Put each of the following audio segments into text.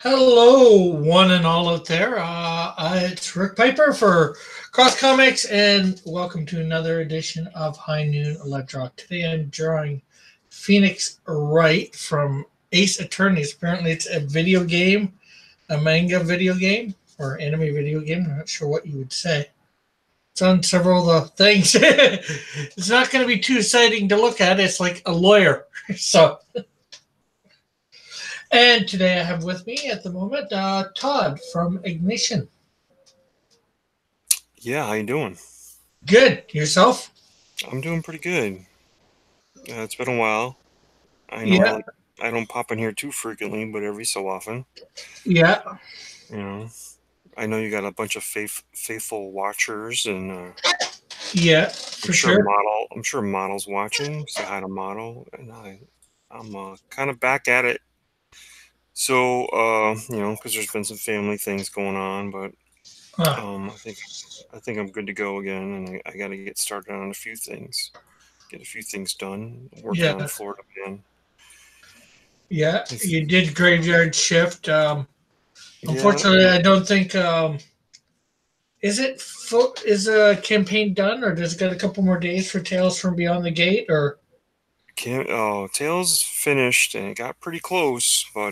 Hello, one and all out there. It's Rick Piper for Cross Comics, and welcome to another edition of High Noon Electro. Today I'm drawing Phoenix Wright from Ace Attorneys. Apparently, it's a video game, a manga video game, or anime video game. I'm not sure what you would say. It's on several of the things. It's not going to be too exciting to look at. It's like a lawyer. So. And today I have with me at the moment Todd from Ignition. Yeah, how you doing? Good. Yourself? I'm doing pretty good. It's been a while. I Yeah. normally I don't pop in here too frequently, but every so often, Yeah. you know. I know you got a bunch of faithful watchers, and Yeah. I'm For sure sure. Model's watching. Say hi to Model, and I'm kind of back at it. So because there's been some family things going on, but Huh. I think I'm good to go again, and I got to get started on a few things, get a few things done, working on Yeah. Florida Man. Yeah. It's, You did graveyard shift. yeah, Unfortunately, I don't think. Is a campaign done, or does it got a couple more days for Tales from Beyond the Gate? Or Tails finished and it got pretty close, but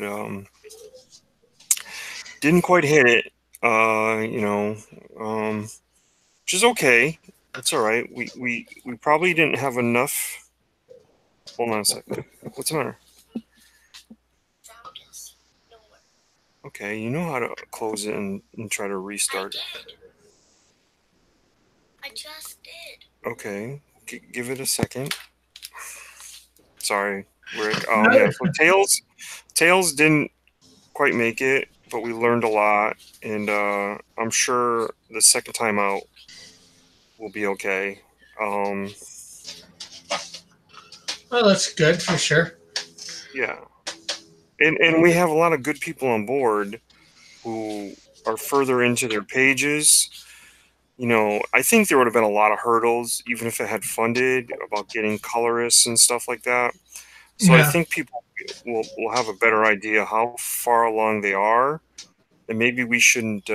didn't quite hit it. Which is okay. It's all right. We probably didn't have enough. Hold on a second. What's the matter? Okay, you know how to close it and try to restart. I just did. Okay, give it a second. Sorry, Rick. no? Yeah. So Tails didn't quite make it, but we learned a lot, and I'm sure the second time out will be okay. Um, Well, that's good for sure. yeah, and we have a lot of good people on board who are further into their pages. I think there would have been a lot of hurdles, even if it had funded, about getting colorists and stuff like that. So I Yeah. think people will have a better idea how far along they are, and maybe we shouldn't,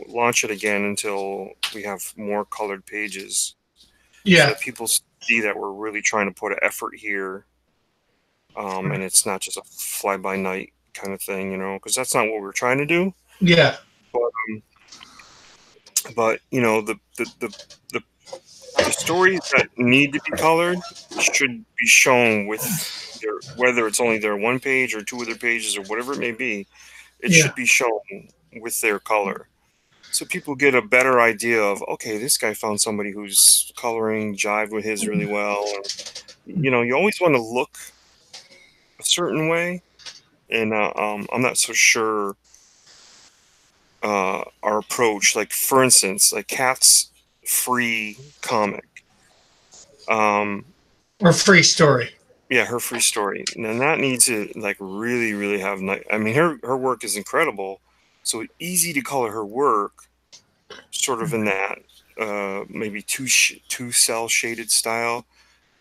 launch it again until we have more colored pages, so Yeah. that people see that we're really trying to put an effort here, and it's not just a fly by night kind of thing, because that's not what we're trying to do. Yeah. But, the the stories that need to be colored should be shown with whether it's only their one page or two other pages or whatever it may be. It Yeah. should be shown with their color, so people get a better idea of, okay, this guy found somebody who's coloring jive with his really well. And you always want to look a certain way, and I'm not so sure our approach. Like, for instance, like Cat's free comic. Um, Or free story. yeah, her free story. And that needs to, like, really, really have nice. I mean, her work is incredible. So easy to color her work, sort of in that maybe two cell shaded style,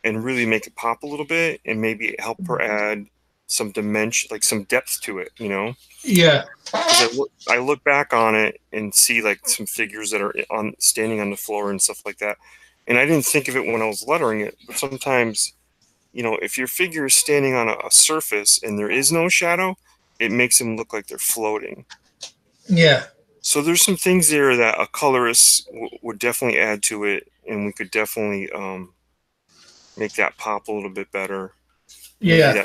and really make it pop a little bit, and maybe help her add some dimension, like some depth to it. Yeah. Because I look back on it and see like some figures that are standing on the floor and stuff like that, and I didn't think of it when I was lettering it. But sometimes, if your figure is standing on a surface and there is no shadow, it makes them look like they're floating. Yeah. So there's some things there that a colorist would definitely add to it, and we could definitely make that pop a little bit better. Maybe Yeah.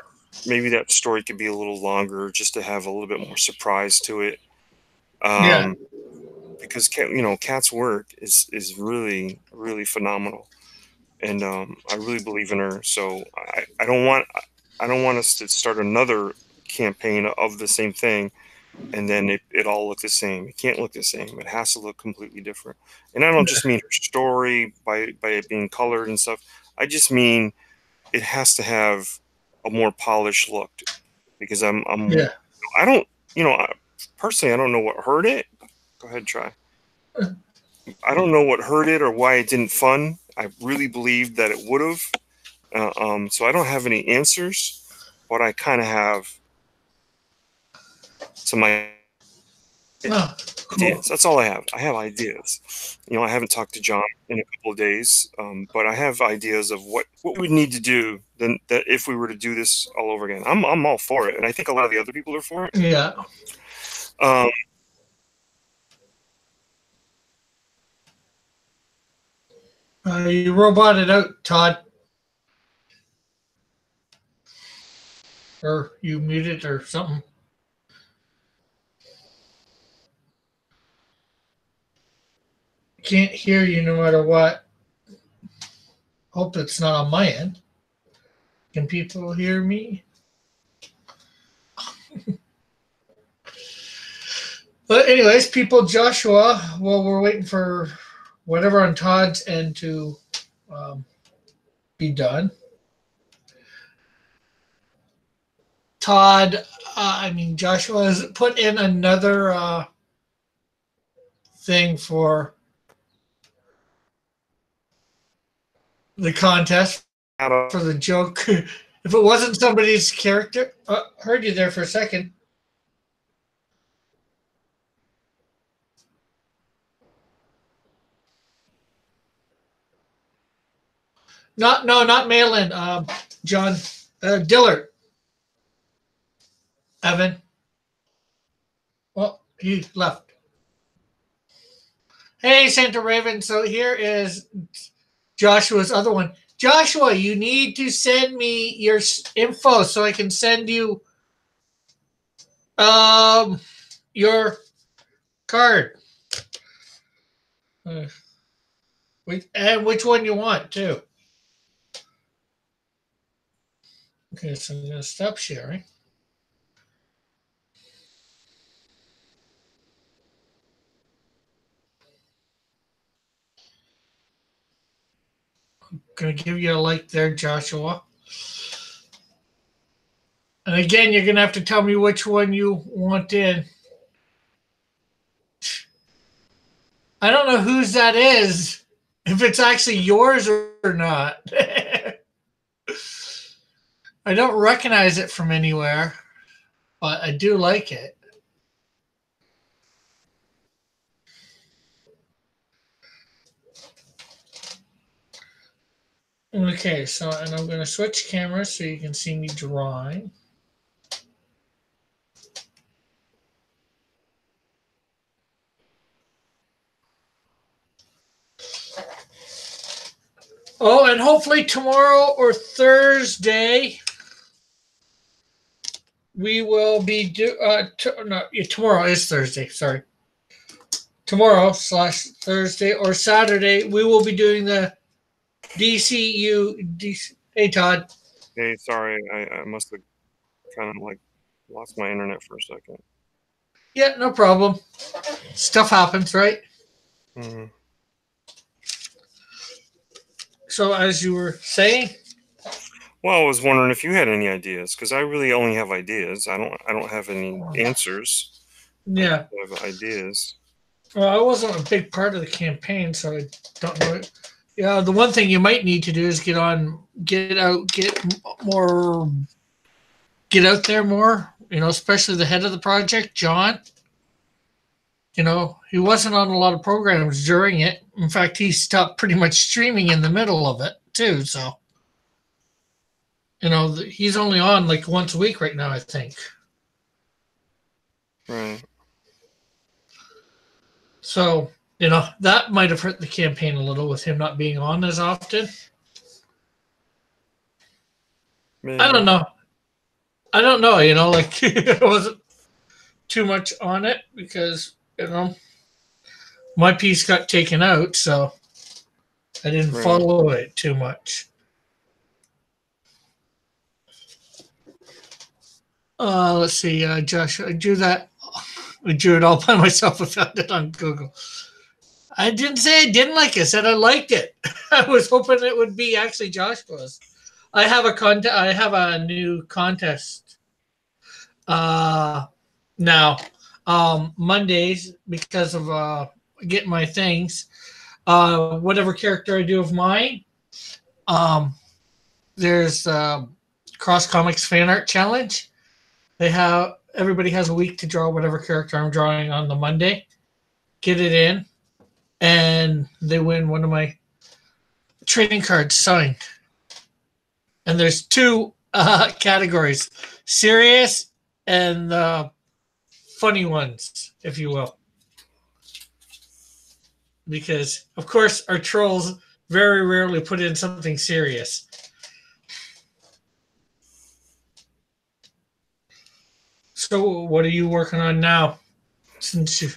that story could be a little longer, just to have a little bit more surprise to it. Yeah. Um, because Kat's work is really, really phenomenal, and I really believe in her. So I don't want us to start another campaign of the same thing, and then it all look the same. It can't look the same. It has to look completely different. And I don't just mean her story by it being colored and stuff. I just mean it has to have a more polished look, because Yeah. I don't personally, I don't know what hurt it. Go ahead, try. I don't know what hurt it or why it didn't fun. I really believe that it would have. So I don't have any answers, but I kind of have So my Oh, cool. ideas. That's all I have. I have ideas. You know, I haven't talked to John in a couple of days, but I have ideas of what we would need to do then that if we were to do this all over again. I'm all for it, and I think a lot of the other people are for it. Yeah. Um, You roboted out, Todd. Or you muted or something. Can't hear you no matter what. Hope it's not on my end. Can people hear me? But anyways, people, Joshua, well, we're waiting for whatever on Todd's end to be done. Todd, Joshua has put in another thing for the contest for the joke. If it wasn't somebody's character, heard you there for a second. Not mail-in. John Dillard. Evan. Well, he left. Hey, Santa Raven. So here is Joshua's other one. Joshua, you need to send me your info so I can send you your card. And which one you want, too. Okay, so I'm going to stop sharing. I'm going to give you a like there, Joshua. And again, you're going to have to tell me which one you want in. I don't know whose that is, if it's actually yours or not. I don't recognize it from anywhere, but I do like it. Okay, so, and I'm going to switch cameras so you can see me drawing. Oh, and hopefully tomorrow or Thursday, we will be tomorrow is Thursday. Sorry, tomorrow/Thursday or Saturday, we will be doing the DCU. Hey, Todd. hey, sorry, I must have kind of like lost my internet for a second. Yeah, no problem. Stuff happens, right? Mm-hmm. So, as you were saying, well, I was wondering if you had any ideas, because I really only have ideas. I don't have any answers. Yeah, I have ideas. Well, I wasn't a big part of the campaign, so I don't know. Yeah, the one thing you might need to do is get out there more. You know, especially the head of the project, John. You know, he wasn't on a lot of programs during it. In fact, he stopped pretty much streaming in the middle of it, too. So, you know, he's only on like once a week right now, I think. Right. So, you know, that might have hurt the campaign a little with him not being on as often. Maybe. I don't know, you know, like it wasn't too much on it because, you know, my piece got taken out, so I didn't follow it too much. Let's see, Josh, I drew it all by myself. I found it on Google. I didn't say I didn't like it. I said I liked it. I was hoping it would be actually Joshua's. I have a new contest now. Mondays because of getting my things. Whatever character I do of mine. There's Cross Comics Fan Art Challenge. They have everybody has a week to draw whatever character I'm drawing on the Monday, get it in, and they win one of my trading cards signed. And there's two categories: serious and funny ones, if you will. Because, of course, our trolls very rarely put in something serious. So, what are you working on now? Since you...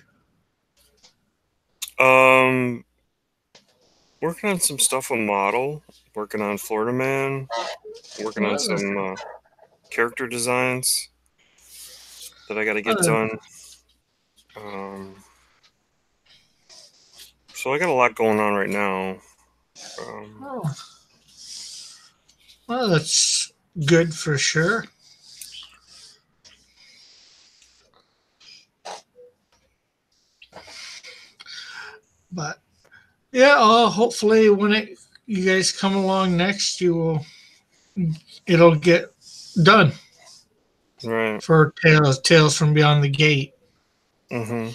Working on some stuff with Model, working on Florida Man, working on some character designs that I got to get done. So I got a lot going on right now. Well, that's good for sure. But yeah, hopefully when you guys come along next, it'll get done. Right. For Tales from Beyond the Gate. Mm-hmm.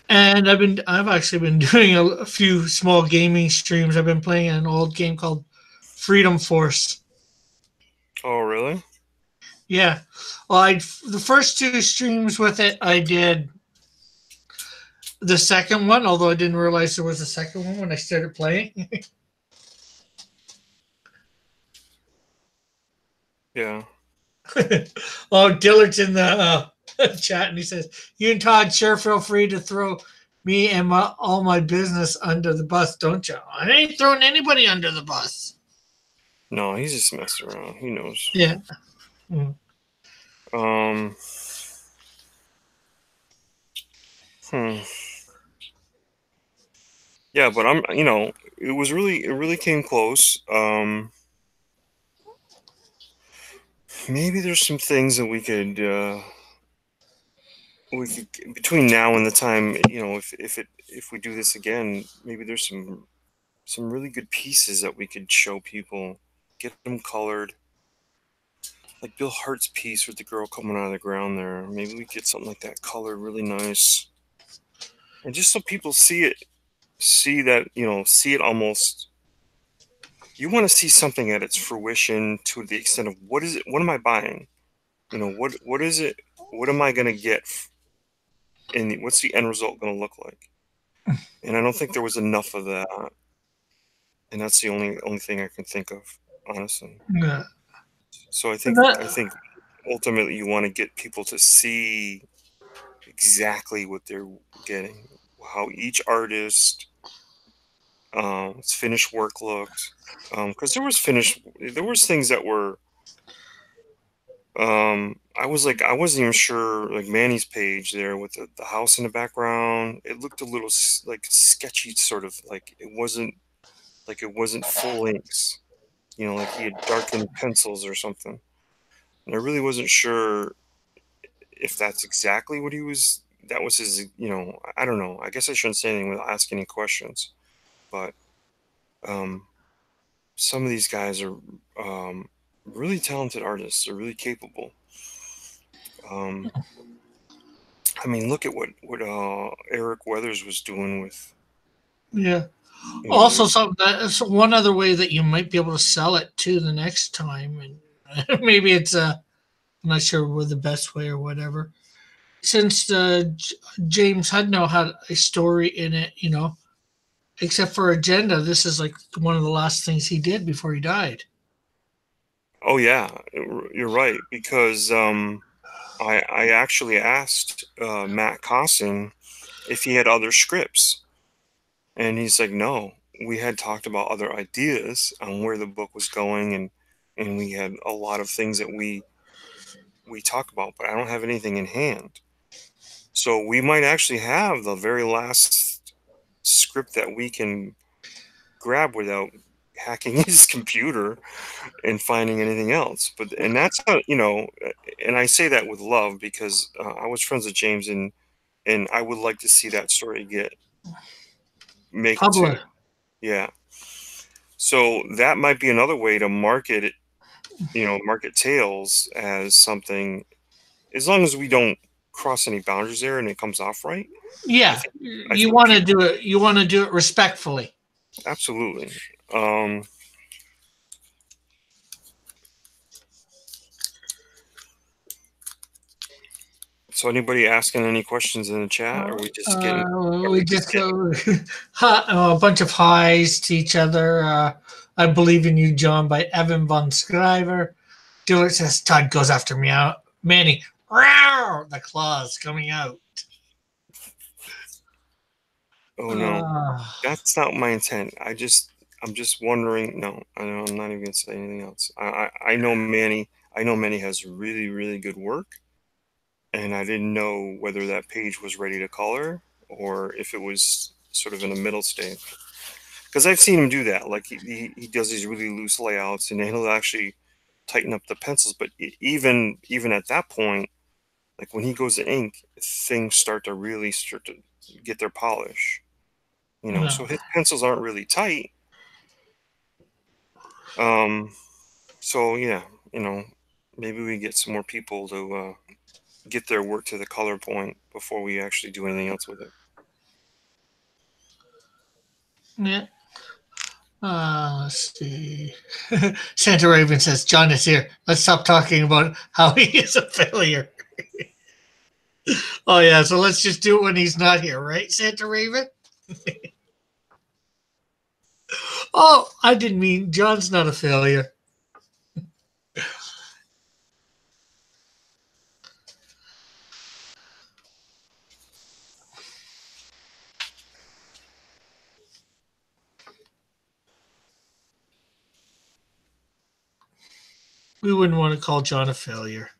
And I've actually been doing a few small gaming streams. I've been playing an old game called Freedom Force. Oh, really? Yeah. Well, the first two streams with it, I did the second one, although I didn't realize there was a second one when I started playing. Yeah. Oh, Dillard's in the chat, and he says, "You and Todd sure feel free to throw me and all my business under the bus, don't you?" I ain't throwing anybody under the bus. No, he's just messing around. He knows. Yeah. Yeah, but it really came close. Maybe there's some things that we could between now and the time, if we do this again, maybe there's some really good pieces that we could show people, get them colored. Like Bill Hart's piece with the girl coming out of the ground there. Maybe we get something like that colored really nice. And just so people see it almost. You want to see something at its fruition to the extent of what is it? What am I buying? What is it? What am I going to get? And what's the end result going to look like? And I don't think there was enough of that. And that's the only thing I can think of, honestly. Yeah. So I think ultimately you want to get people to see exactly what they're getting, how each artist finished work looked, because there was things that were I wasn't even sure, like Manny's page there with the house in the background, it looked a little like sketchy, sort of like it wasn't full inks, like he had darkened pencils or something, and I really wasn't sure if that's exactly what that was his, I don't know. I guess I shouldn't say anything without asking any questions. But some of these guys are really talented artists. They're really capable. I mean, look at what Eric Weathers was doing with. Yeah. Also, that's one other way that you might be able to sell it to the next time, and maybe it's I'm not sure with the best way or whatever. Since James Hudno had a story in it, except for Agenda, this is like one of the last things he did before he died. Oh yeah, you're right, because I actually asked Matt Cosson if he had other scripts, and he's like, no. We had talked about other ideas on where the book was going, and we had a lot of things that we talk about, but I don't have anything in hand. So we might actually have the very last script that we can grab without hacking his computer and finding anything else. And that's not, and I say that with love, because I was friends with James, and I would like to see that story make it to, yeah. So that might be another way to market it, market tails as something, as long as we don't cross any boundaries there and it comes off right. Yeah, I you think want to do it. You want to do it respectfully. absolutely. So anybody asking any questions in the chat? Or are we just getting? We just go a bunch of highs to each other. I believe in you, John, by Evan von Scriver. Dillard says Todd goes after meow. Manny, rawr, the claws coming out. Oh no, that's not my intent. I'm just wondering. No, I'm not even gonna say anything else. I know Manny. I know Manny has really, really good work, and I didn't know whether that page was ready to color or if it was sort of in a middle stage. Because I've seen him do that. Like he does these really loose layouts, and then he'll actually tighten up the pencils. But even at that point, like when he goes to ink, things start to get their polish. No. So his pencils aren't really tight. So yeah, maybe we get some more people to get their work to the color point before we actually do anything else with it. Yeah. Let's see. Santa Raven says John is here. Let's stop talking about how he is a failure. Oh yeah, so let's just do it when he's not here, right, Santa Raven? Oh, I didn't mean John's not a failure. We wouldn't want to call John a failure.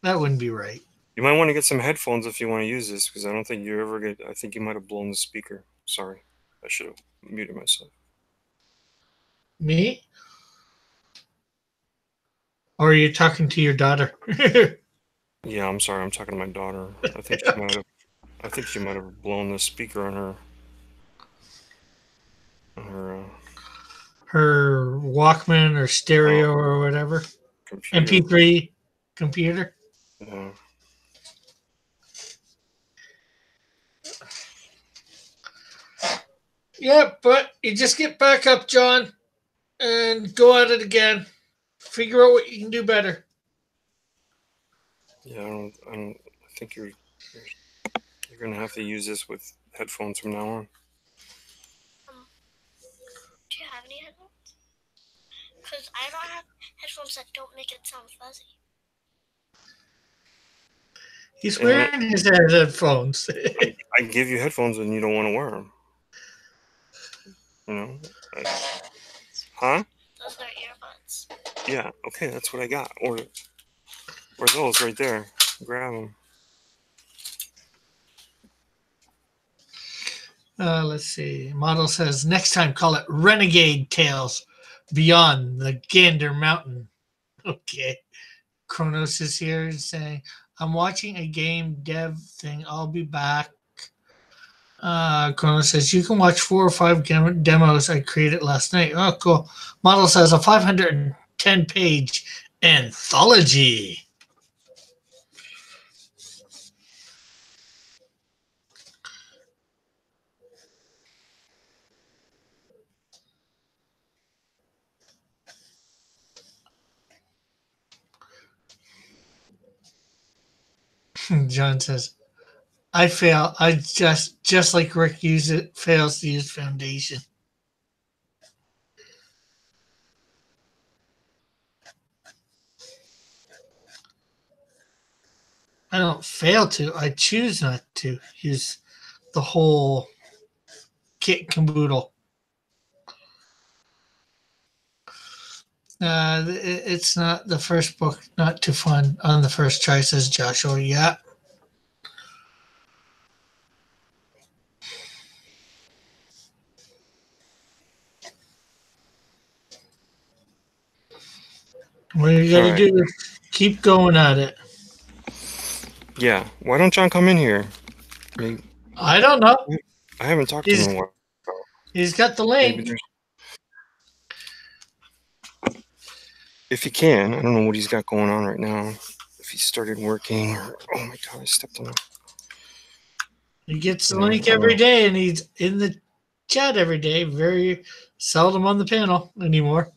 That wouldn't be right. You might want to get some headphones if you want to use this, because I don't think you ever get. I think you might have blown the speaker. Sorry, I should have muted myself. Me? Or are you talking to your daughter? Yeah, I'm sorry. I'm talking to my daughter. I think she might have blown the speaker on her. Her Walkman or stereo or whatever. Computer. MP3 computer. Yeah. Yeah, but you just get back up, John, and go at it again. Figure out what you can do better. Yeah, I think you're gonna have to use this with headphones from now on. Do you have any headphones? Because I don't have headphones that don't make it sound fuzzy. He's wearing his headphones. I give you headphones and you don't want to wear them. Huh? Those are earbuds. Yeah. Okay, that's what I got. Or those right there. Grab them. Let's see. Model says next time call it Renegade Tales Beyond the Gander Mountain. Okay. Kronos is here saying I'm watching a game dev thing. I'll be back. Kronos says you can watch 4 or 5 demos I created last night. Oh, cool. Model says a 510-page anthology. John says, I fail. I just like Rick fails to use Foundation. I don't fail to. I choose not to use the whole kit caboodle. It's not the first book, not too fun on the first try, says Joshua. Yeah. What you got to do is keep going at it. Yeah. Why don't John come in here? I don't know. I haven't talked to him in a while. He's got the link. if he can. I don't know what he's got going on right now. If he started working, or oh my god, I stepped on. He gets the link every day, and he's in the chat every day. Very seldom on the panel anymore.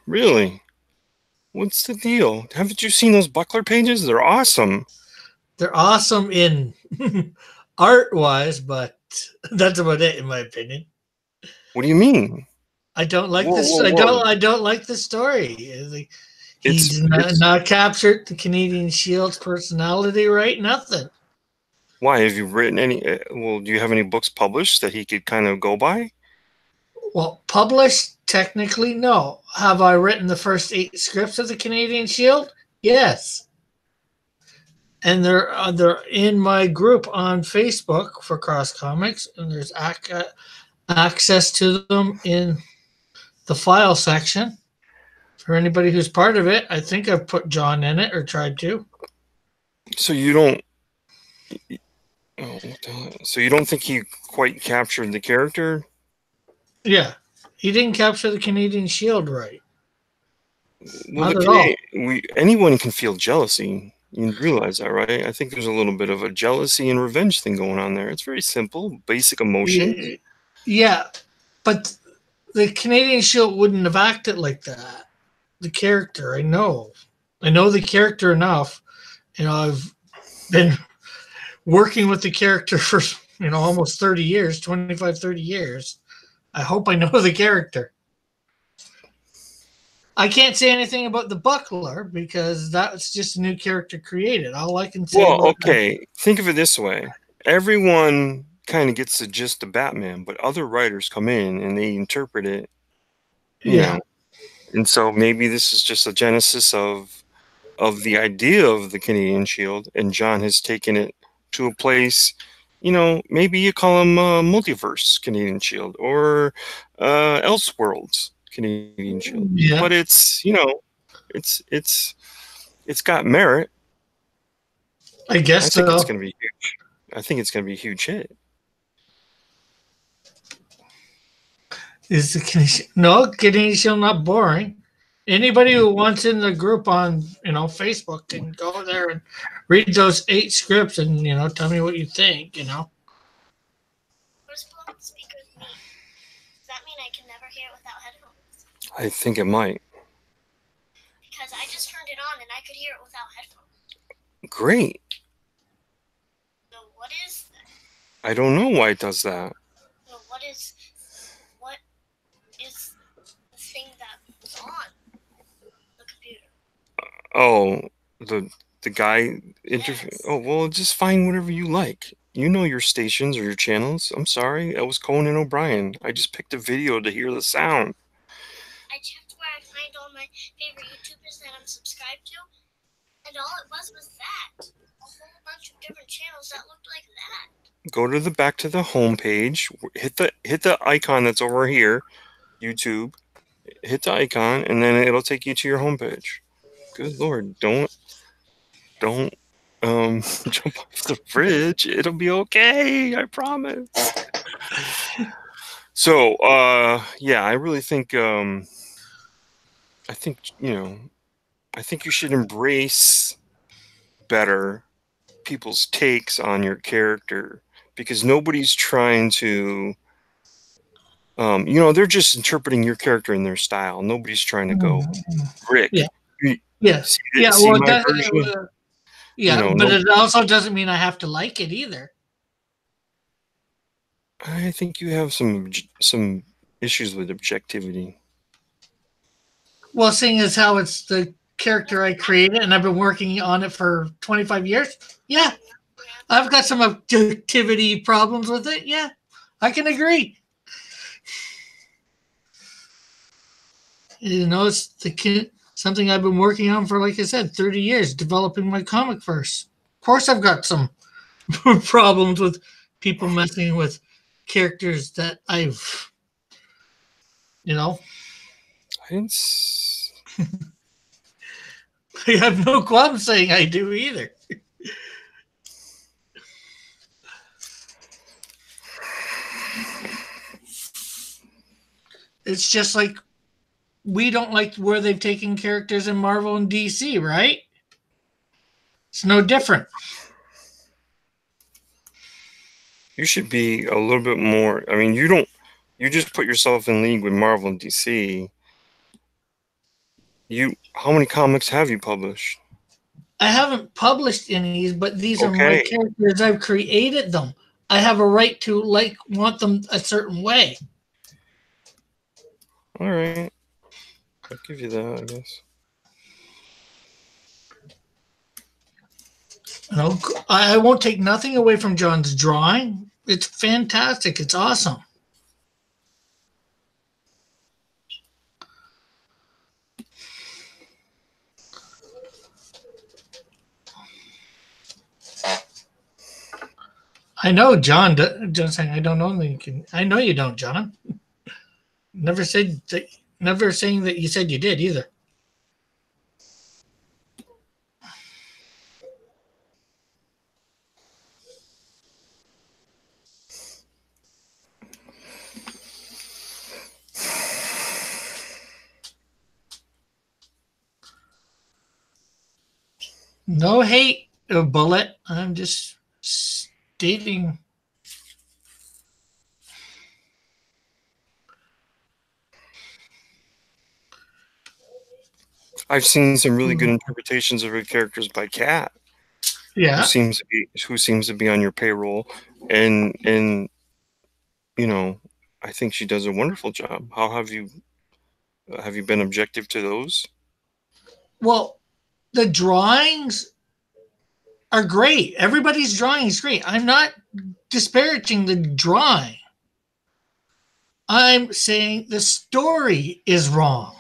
Really? What's the deal? Haven't you seen those Buckler pages? They're awesome. They're awesome in art-wise, but that's about it, in my opinion. What do you mean? I don't like this. Whoa. I don't like the story. He's not captured the Canadian Shield's personality, right? Nothing. Why have you written any? Well, do you have any books published that he could kind of go by? Well, published technically, no. Have I written the first 8 scripts of the Canadian Shield? Yes. And they're in my group on Facebook for Cross Comics, and there's access to them in the file section for anybody who's part of it. I think I've put John in it, or tried to. So you don't. Oh, what the hell? So you don't think he quite captured the character? Yeah, he didn't capture the Canadian Shield right. Well, Not at all. Anyone can feel jealousy. You realize that, right? I think there's a little bit of a jealousy and revenge thing going on there. It's very simple, basic emotion. Yeah, but the Canadian Shield wouldn't have acted like that. The character, I know the character enough. I've been working with the character for almost 30 years, 25, 30 years. I hope I know the character. I can't say anything about the Buckler because that's just a new character created. All I can say. Well, okay. Think of it this way: everyone kind of gets the gist of Batman, but other writers come in and they interpret it. You know, and so maybe this is just a genesis of the idea of the Canadian Shield, and John has taken it to a place. Maybe you call him Multiverse Canadian Shield or Elseworlds Canadian Shield. Yeah. But it's got merit. I guess I think it's going to be huge. I think it's going to be a huge hit. Is the Canadian Shield not boring? Anybody who wants in the group on Facebook can go there and read those 8 scripts and tell me what you think. What does blown speakers mean? Does that mean I can never hear it without headphones? I think it might. Because I just turned it on and I could hear it without headphones. Great. So what is that? I don't know why it does that. So what is the thing that's on the computer? Oh, the guy interface. Yes. Oh, well, just find whatever you like. You know your stations or your channels. I'm sorry, that was Conan O'Brien. I just picked a video to hear the sound. I checked where I find all my favorite YouTubers that I'm subscribed to, and all it was that. A whole bunch of different channels that looked like that. Go to back to the home page. Hit the icon that's over here, YouTube. Hit the icon, and then it'll take you to your homepage. Good Lord, don't jump off the bridge. It'll be okay, I promise. So, yeah, I really think I think you should embrace better people's takes on your character, because nobody's trying to they're just interpreting your character in their style. Nobody's trying to go, Rick. Yeah. But it also doesn't mean I have to like it either. I think you have some issues with objectivity. Well, seeing as how it's the character I created and I've been working on it for 25 years, yeah, I've got some objectivity problems with it. Yeah, I can agree. It's something I've been working on for, like I said, 30 years, developing my comic verse. Of course, I've got some problems with people messing with characters that I've, I have no qualm saying I do either. It's just like we don't like where they've taken characters in Marvel and DC, right? It's no different. You should be a little bit more. I mean, you just put yourself in league with Marvel and DC. How many comics have you published? I haven't published any, but these are my Okay. characters. I've created them. I have a right to want them a certain way. All right. I'll give you that, I guess. I won't take nothing away from John's drawing. It's fantastic. It's awesome. I know John. John's saying, "I don't know. I know you don't, John. Never said that. Never saying that you said you did either." No hate, Bullet. I'm just stating. I've seen some really good interpretations of your characters by Kat. Yeah. Who seems to be on your payroll, and I think she does a wonderful job. How have you been objective to those? Well, the drawings are great. Everybody's drawing is great. I'm not disparaging the drawing. I'm saying the story is wrong.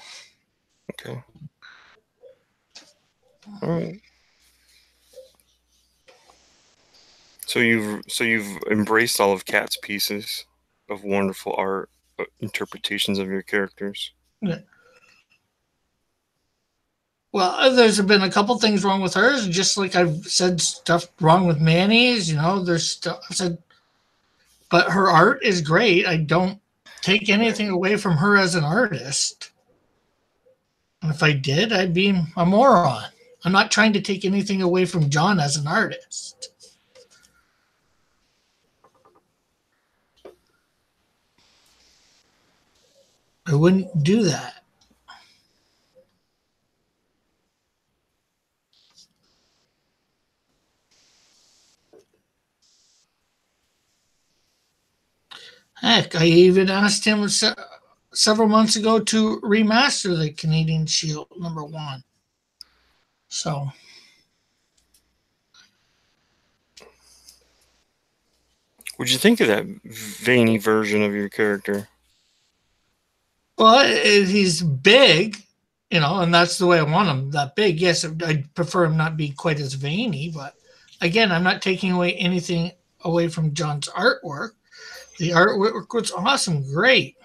Okay. All right. So you've embraced all of Kat's pieces of wonderful art interpretations of your characters. Yeah. Well, there's been a couple things wrong with hers, just like I've said stuff wrong with Manny's. There's stuff I've said, but her art is great. I don't take anything away from her as an artist. And if I did, I'd be a moron. I'm not trying to take anything away from John as an artist. I wouldn't do that. Heck, I even asked him several months ago to remaster the Canadian Shield #1. So. What'd you think of that veiny version of your character? Well, he's big, and that's the way I want him, that big. Yes, I'd prefer him not be quite as veiny, but again, I'm not taking away anything away from John's artwork. The artwork was awesome, great.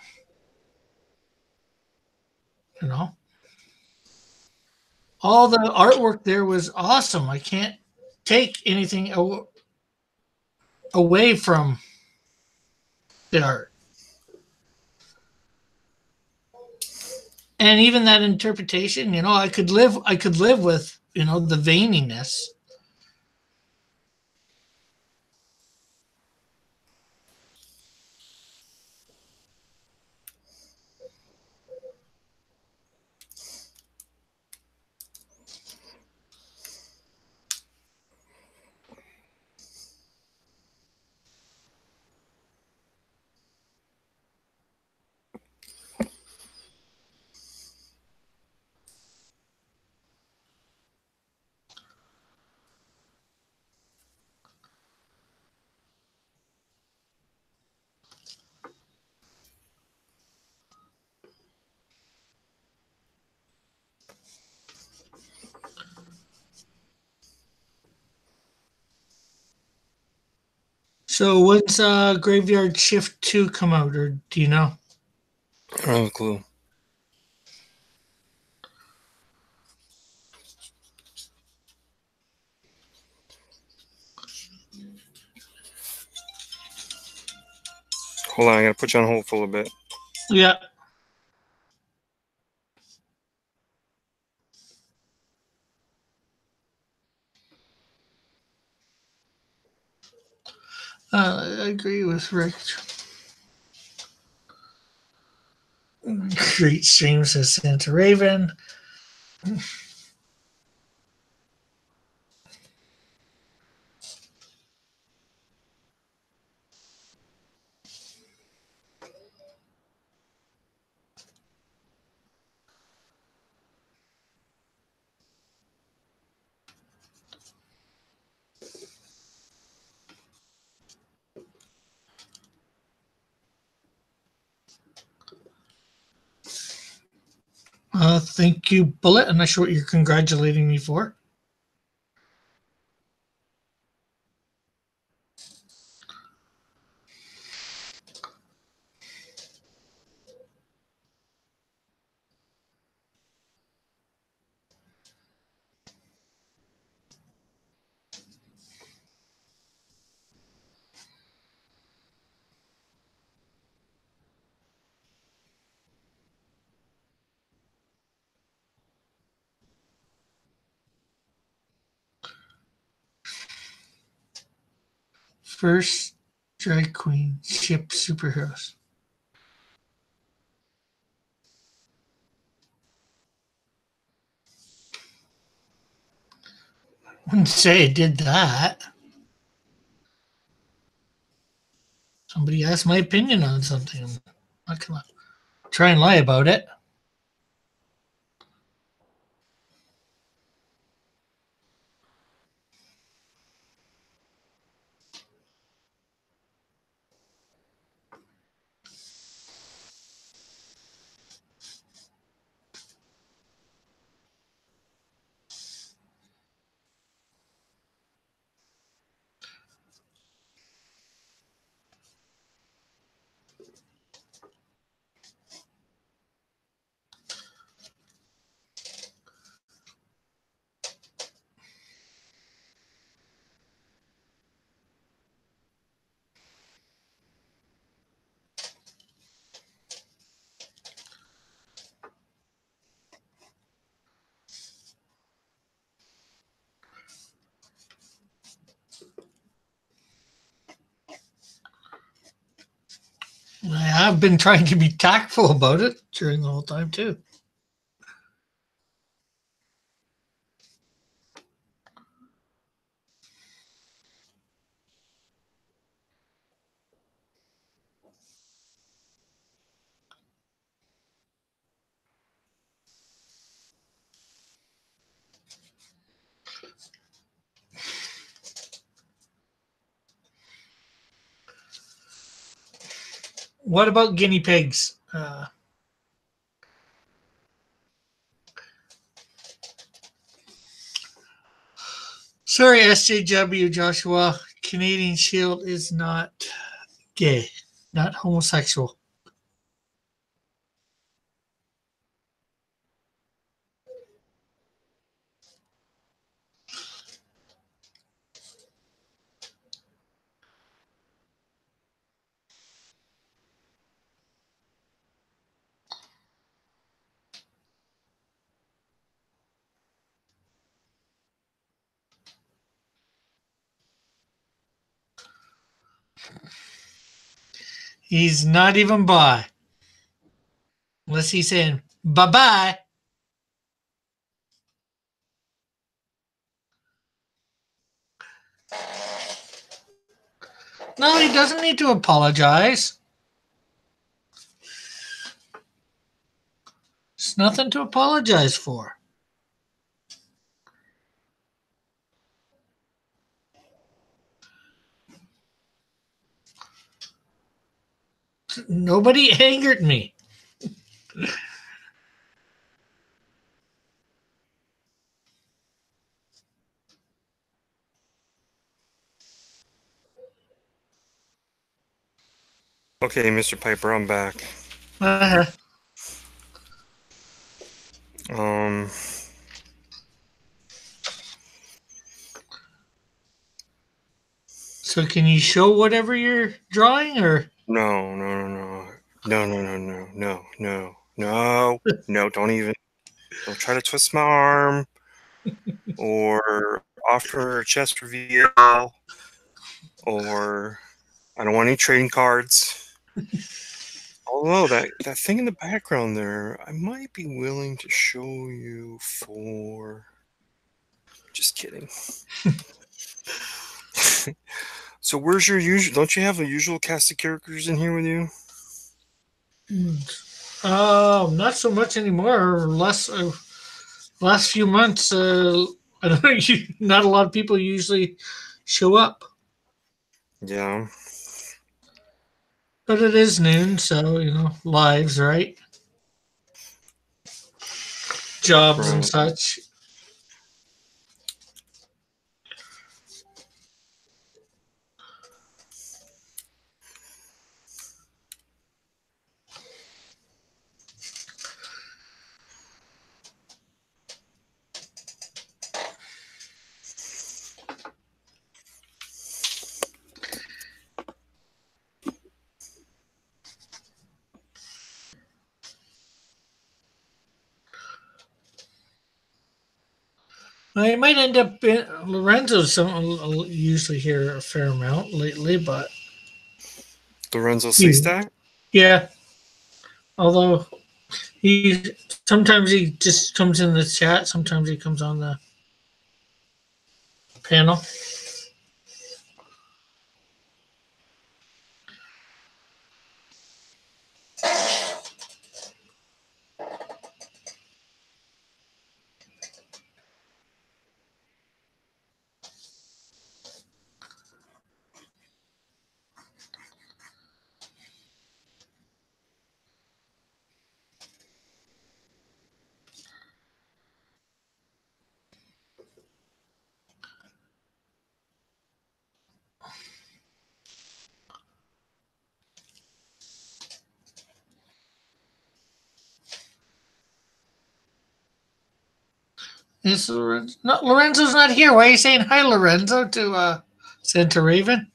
All the artwork there was awesome. I can't take anything away from the art. And even that interpretation, I could live with, the veininess. So when's Graveyard Shift 2 come out, or do you know? I don't have a clue. Hold on, I gotta put you on hold for a little bit. Yeah. I agree with Rick. Great stream, says Santa Raven. Thank you, Bullet. I'm not sure what you're congratulating me for. First drag queen ship superheroes. Wouldn't say I did that. Somebody asked my opinion on something. I'm not gonna try and lie about it. I have been trying to be tactful about it during the whole time too. What about guinea pigs? Sorry, SJW Joshua. Canadian Shield is not gay, not homosexual. He's not even bi. Unless he's saying bye-bye. No, he doesn't need to apologize. There's nothing to apologize for. Nobody angered me. Okay, Mr. Piper, I'm back. So can you show whatever you're drawing, or? No. Don't try to twist my arm or offer a chest reveal or I don't want any trading cards. Although that thing in the background there, I might be willing to show you for. Just kidding. So where's your usual? Don't you have a usual cast of characters in here with you? Not so much anymore. Last few months, I don't know. Not a lot of people usually show up, Yeah. but it is noon, so lives, right? Jobs and Right. such. I might end up in Lorenzo's usually here a fair amount lately, but Lorenzo Seastack? yeah. Although sometimes he just comes in the chat, sometimes he comes on the panel. Is Lorenzo? No, Lorenzo's not here. Why are you saying hi, Lorenzo, to Santa Raven?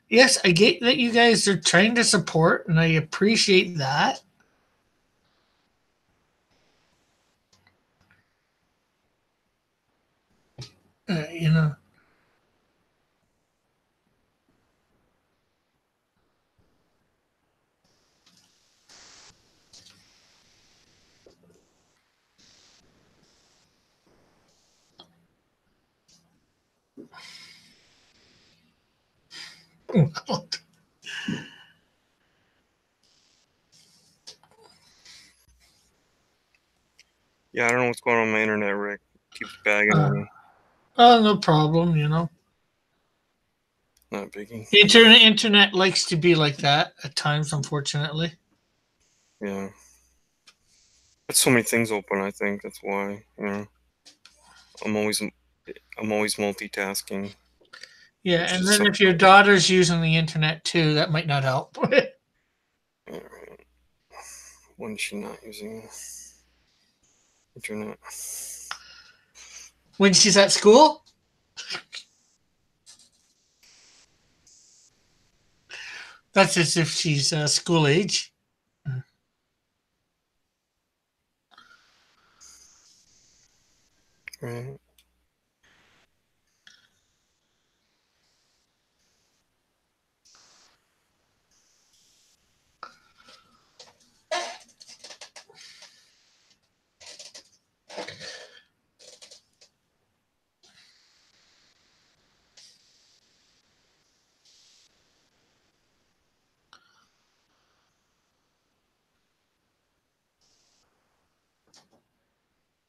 Yes, I get that you guys are trying to support, and I appreciate that. You know. Yeah, I don't know what's going on with my internet, Rick. Keeps bagging on me. Oh, no problem. Not a biggie. Internet likes to be like that at times, unfortunately. Yeah. Got so many things open, I think that's why, I'm always multitasking. Yeah, and then if your daughter's using the internet too, that might not help. All right. When is she not using internet? When she's at school? That's as if she's school age. Right.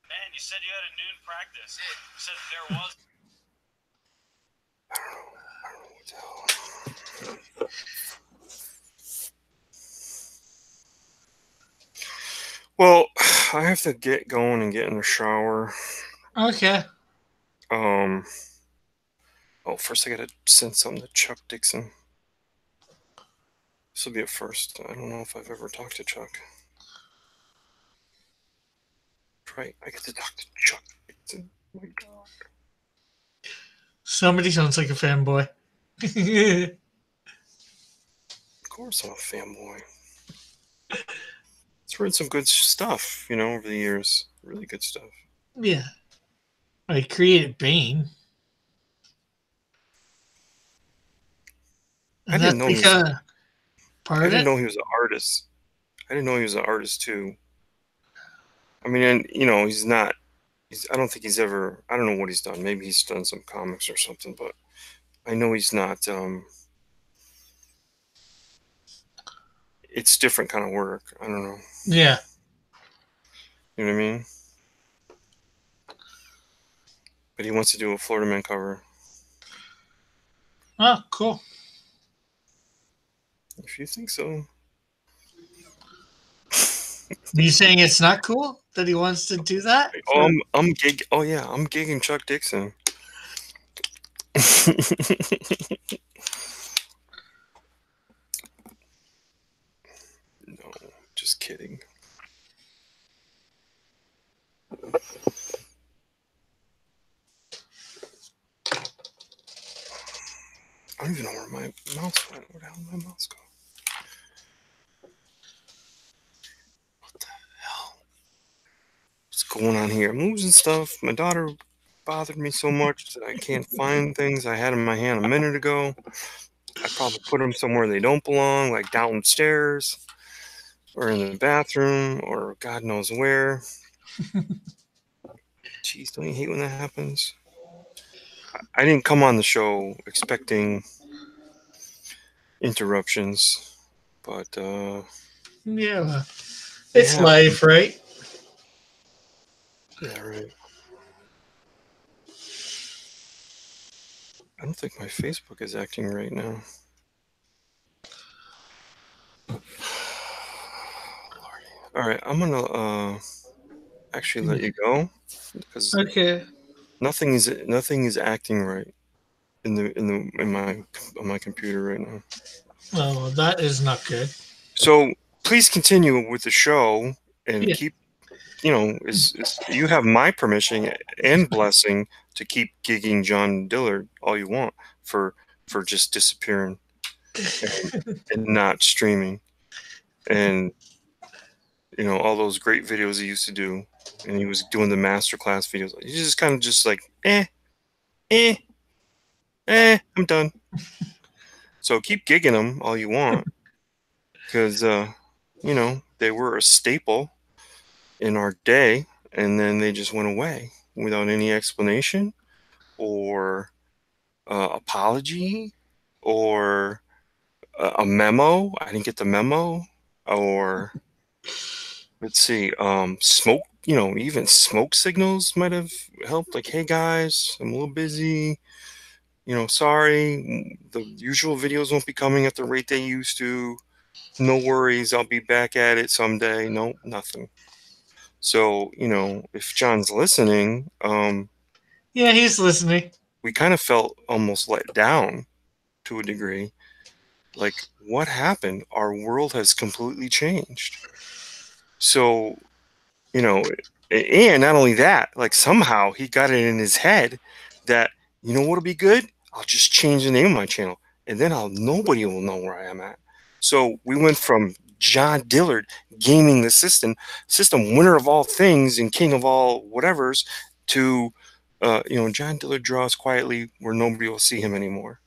Man, you said you had a noon practice. You said there was. I don't know what the hell. Well, I have to get going and get in the shower. Okay. Oh, first I gotta send something to Chuck Dixon. This will be a first. I don't know if I've ever talked to Chuck. Right, I get to talk to Chuck Dixon. Oh my God. Somebody sounds like a fanboy. Of course I'm a fanboy. That's written some good stuff, over the years. Really good stuff. Yeah. I created Bane. I And didn't that's know because, I pardon didn't it? know he was an artist. I didn't know he was an artist too. I mean, and he's not. I don't think he's ever. I don't know what he's done. Maybe he's done some comics or something, but I know he's not. It's different kind of work. I don't know. Yeah. You know what I mean? But he wants to do a Florida Man cover. Oh, cool. If you think so. Are you saying it's not cool that he wants to do that? I'm gigging Chuck Dixon. No, just kidding. I don't even know where my mouse went. Where the hell did my mouse go? What the hell? What's going on here? I'm losing stuff. My daughter bothered me so much that I can't find things I had in my hand a minute ago. I probably put them somewhere they don't belong, like downstairs or in the bathroom or God knows where. Jeez, don't you hate when that happens? I didn't come on the show expecting interruptions, but Yeah. Well, they it's happen. life, right? Yeah, right. I don't think my Facebook is acting right now. All right, I'm gonna actually let you go because Okay. nothing is acting right on my computer right now. Well, that is not good. So please continue with the show and Yeah. keep. You have my permission and blessing to keep gigging John Dillard all you want for just disappearing and not streaming and all those great videos he used to do, and he was doing the masterclass videos. He just kind of just like I'm done. So keep gigging them all you want because they were a staple in our day, and then they just went away without any explanation or apology or a memo. I didn't get the memo. Or let's see, smoke. Even smoke signals might have helped. Like, hey guys, I'm a little busy. Sorry, the usual videos won't be coming at the rate they used to. No worries, I'll be back at it someday. No, nothing. So, if John's listening, Yeah, he's listening. we kind of felt almost let down to a degree. Like, what happened? Our world has completely changed. So, and not only that, like somehow he got it in his head that, what'll be good? I'll just change the name of my channel and then nobody will know where I am at. So we went from John Dillard gaming the system winner of all things and king of all whatevers to, John Dillard draws quietly where nobody will see him anymore.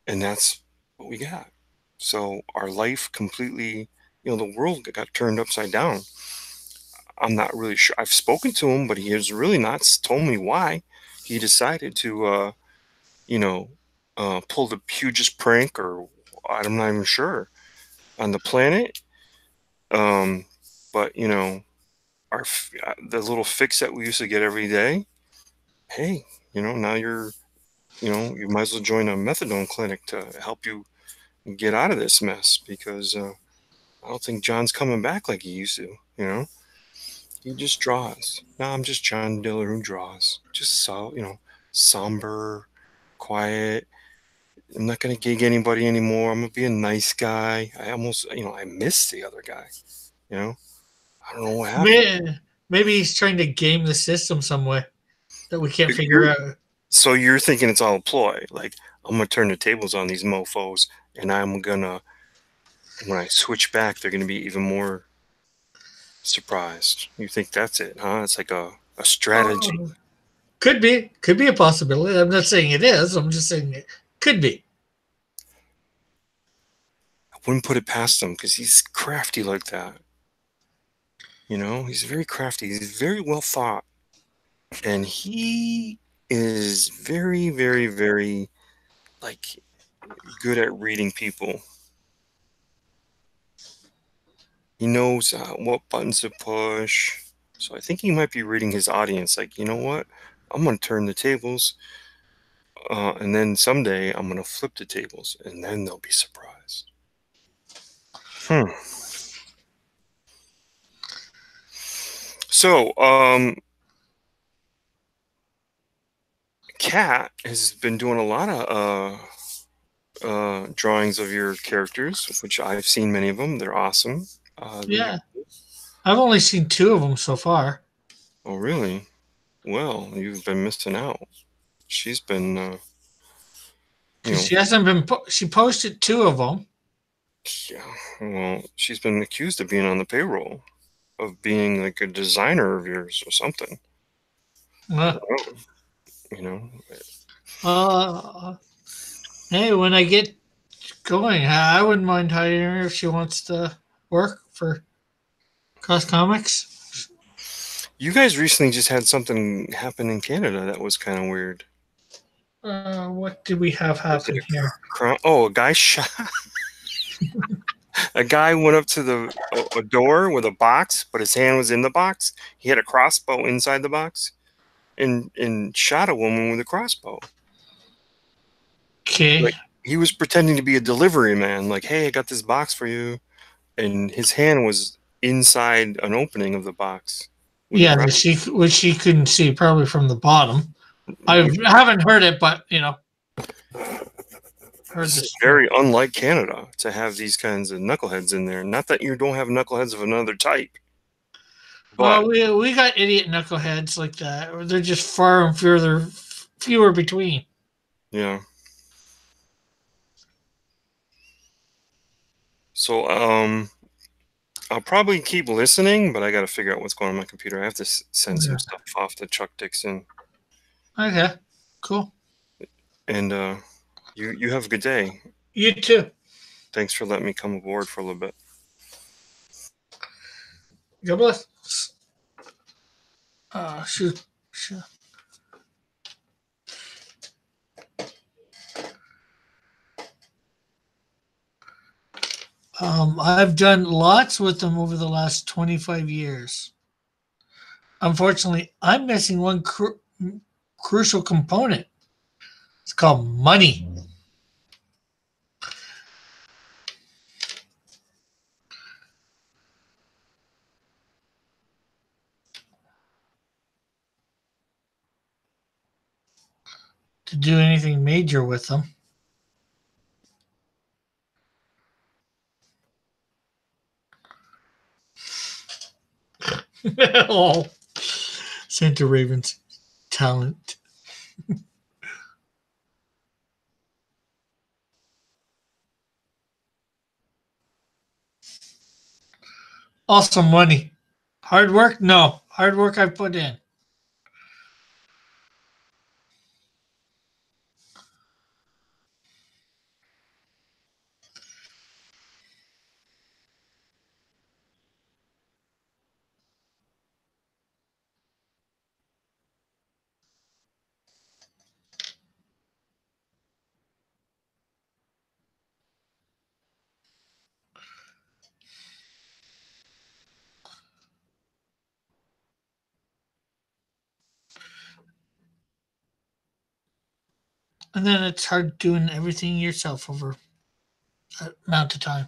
And that's what we got. So our life completely, the world got turned upside down. I'm not really sure. I've spoken to him, but he has really not told me why he decided to, pull the hugest prank, or I'm not even sure, on the planet. But the little fix that we used to get every day. Hey, now you might as well join a methadone clinic to help you get out of this mess because I don't think John's coming back like he used to. He just draws. No, I'm just John Dillard who draws. Just somber, quiet. I'm not gonna gig anybody anymore. I'm gonna be a nice guy. I almost, I miss the other guy. I don't know what happened. Maybe he's trying to game the system some way that we can't figure out. So you're thinking it's all a ploy? Like, I'm gonna turn the tables on these mofo's, and I'm gonna, when I switch back, they're gonna be even more surprised. You think that's it, huh? It's like a strategy. Could be a possibility. I'm not saying it is. I'm just saying it could be. I wouldn't put it past him because he's crafty like that. You know, he's very crafty. He's very well thought, and he is very, very, very like good at reading people. He knows what buttons to push. So I think he might be reading his audience. Like, you know what? I'm gonna turn the tables, and then someday I'm gonna flip the tables, and then they'll be surprised. So, Kat has been doing a lot of drawings of your characters, which I've seen many of them. They're awesome. Yeah. I've only seen 2 of them so far. Oh, really? Well, you've been missing out. She's been, She hasn't been. She posted 2 of them. Yeah. Well, she's been accused of being on the payroll, of being like a designer of yours or something. You know. Hey, when I get going, I wouldn't mind hiring her if she wants to work for Cross Comics. You guys recently just had something happen in Canada that was kind of weird. What did we have happen here? A guy shot. A guy went up to a door with a box, but his hand was in the box. He had a crossbow inside the box, and shot a woman with a crossbow. Okay. Like, he was pretending to be a delivery man. Like, hey, I got this box for you, and his hand was inside an opening of the box. Yeah, which she couldn't see probably from the bottom. I haven't heard it, but this is very unlike Canada to have these kinds of knuckleheads in there. Not that you don't have knuckleheads of another type. But, well, we got idiot knuckleheads like that. They're just far and fewer between. Yeah. So, I'll probably keep listening, but I got to figure out what's going on my computer. I have to send some stuff off to Chuck Dixon. Okay, cool. And you have a good day. You too. Thanks for letting me come aboard for a little bit. God bless. Shoot. I've done lots with them over the last 25 years. Unfortunately, I'm missing one crucial component. It's called money. To do anything major with them. Oh, Santa Raven's talent. Awesome money. Hard work? No. Hard work I put in. And then it's hard doing everything yourself over that amount of time.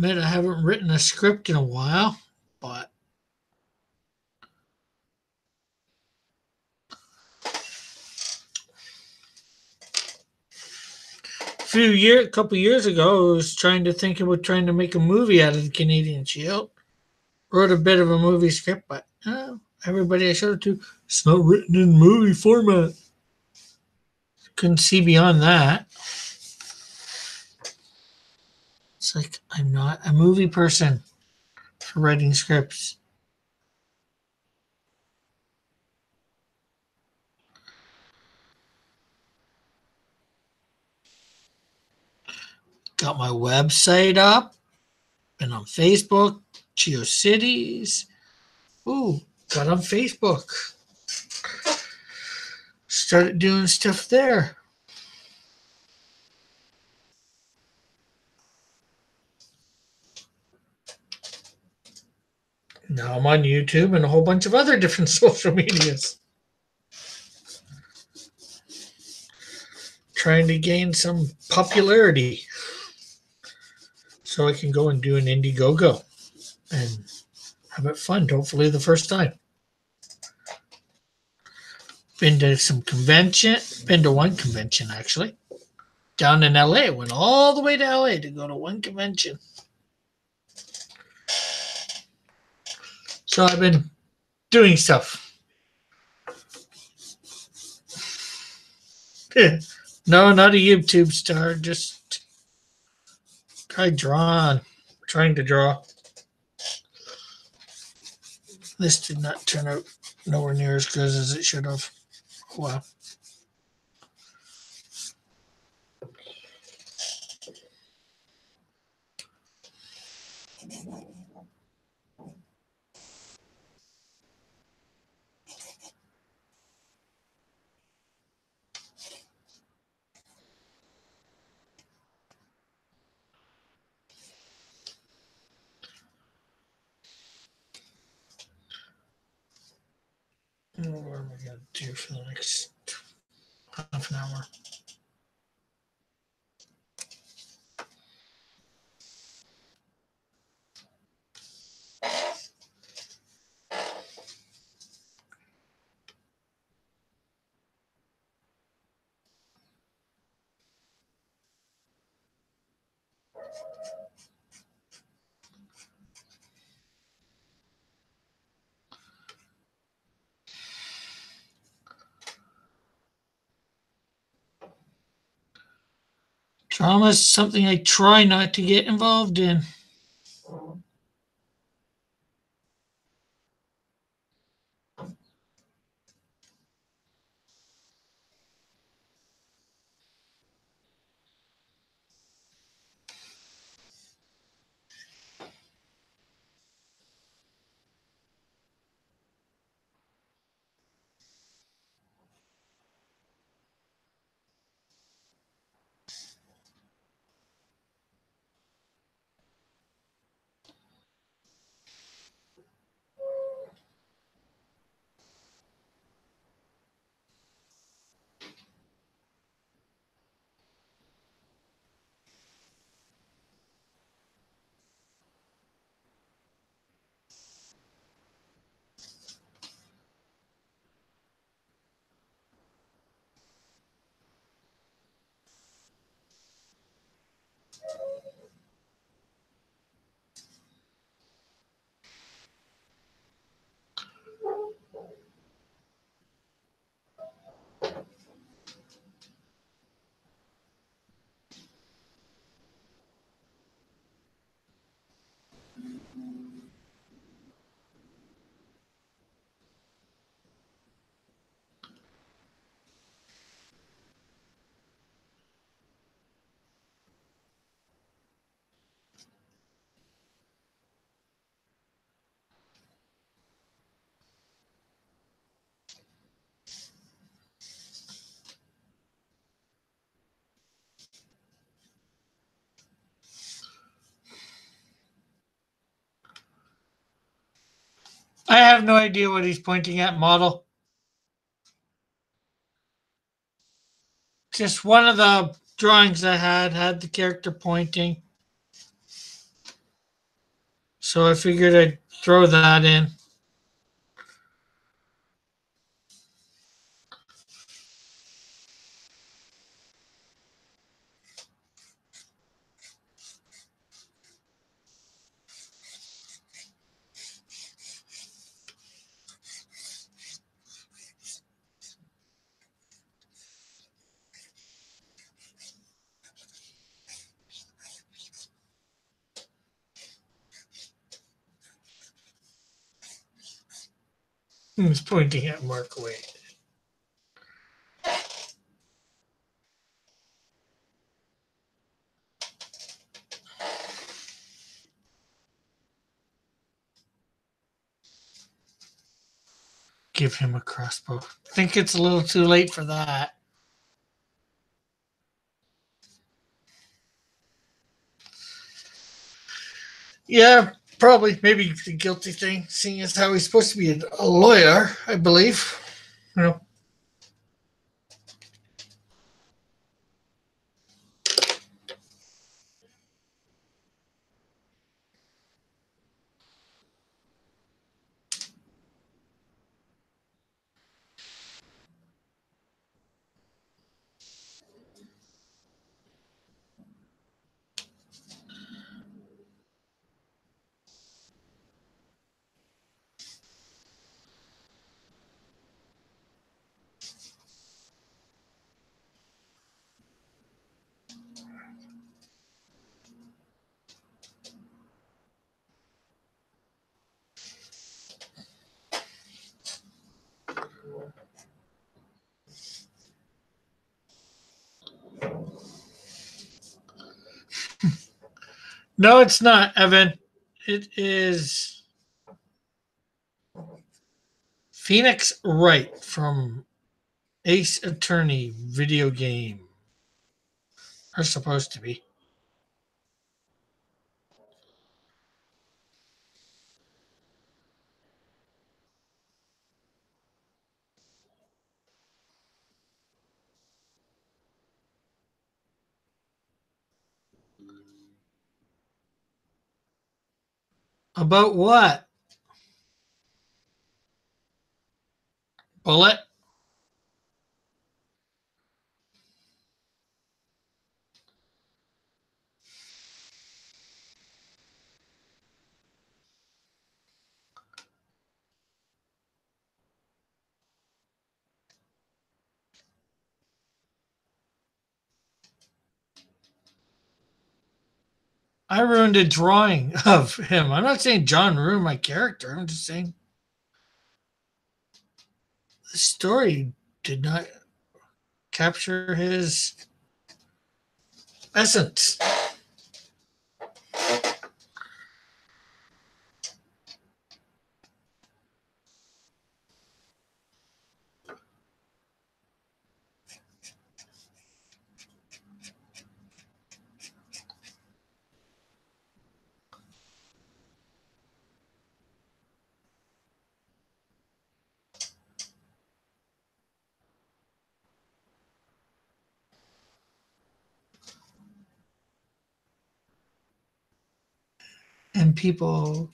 admit I haven't written a script in a while, but a couple years ago, I was trying to make a movie out of the Canadian Shield. Wrote a bit of a movie script, but everybody I showed it to, it's not written in movie format. Couldn't see beyond that. It's like I'm not a movie person for writing scripts. Got my website up. Been on Facebook, GeoCities. Ooh, got on Facebook. Started doing stuff there. Now I'm on YouTube and a whole bunch of other different social medias. Trying to gain some popularity so I can go and do an Indiegogo and have it fun, hopefully the first time. Been to one convention actually. Down in LA. Went all the way to LA to go to one convention. So I've been doing stuff. No, not a YouTube star, just trying to draw. This did not turn out nowhere near as good as it should have. Wow. What am I going to do for the next half an hour? Drama is something I try not to get involved in. I have no idea what he's pointing at, model. Just one of the drawings I had the character pointing. So I figured I'd throw that in. He was pointing at Mark Wade. Give him a crossbow. I think it's a little too late for that. Yeah, probably. Maybe the guilty thing, seeing as how he's supposed to be a lawyer, I believe. You know. No, it's not, Evan. It is Phoenix Wright from Ace Attorney video game. Are supposed to be. About what? Bullet? I ruined a drawing of him. I'm not saying John ruined my character. I'm just saying the story did not capture his essence. And people.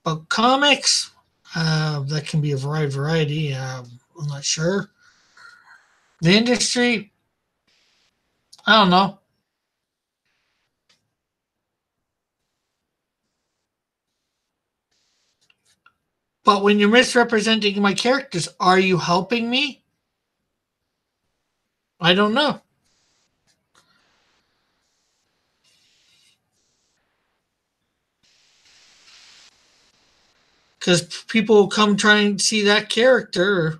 But comics, that can be a variety. I'm not sure. The industry, I don't know. But when you're misrepresenting my characters, are you helping me? I don't know. Because people will come try and see that character.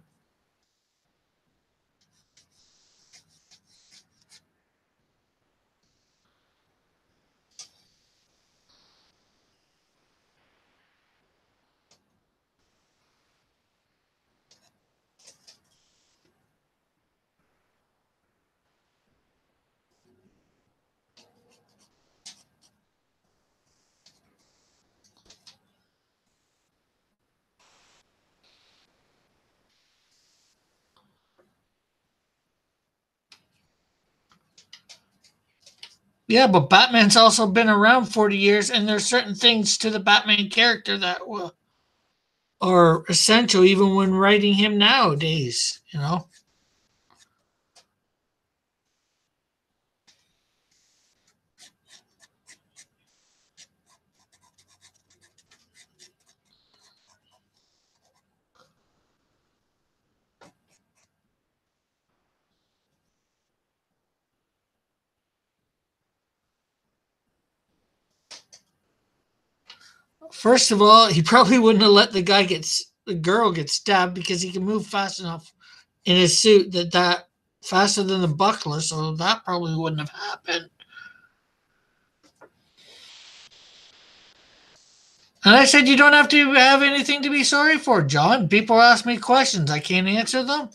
Yeah, but Batman's also been around 40 years, and there's certain things to the Batman character that are essential even when writing him nowadays, you know? First of all, he probably wouldn't have let the girl get stabbed because he can move fast enough in his suit that faster than the buckler, so that probably wouldn't have happened. And I said you don't have to have anything to be sorry for, John. People ask me questions, I can't answer them.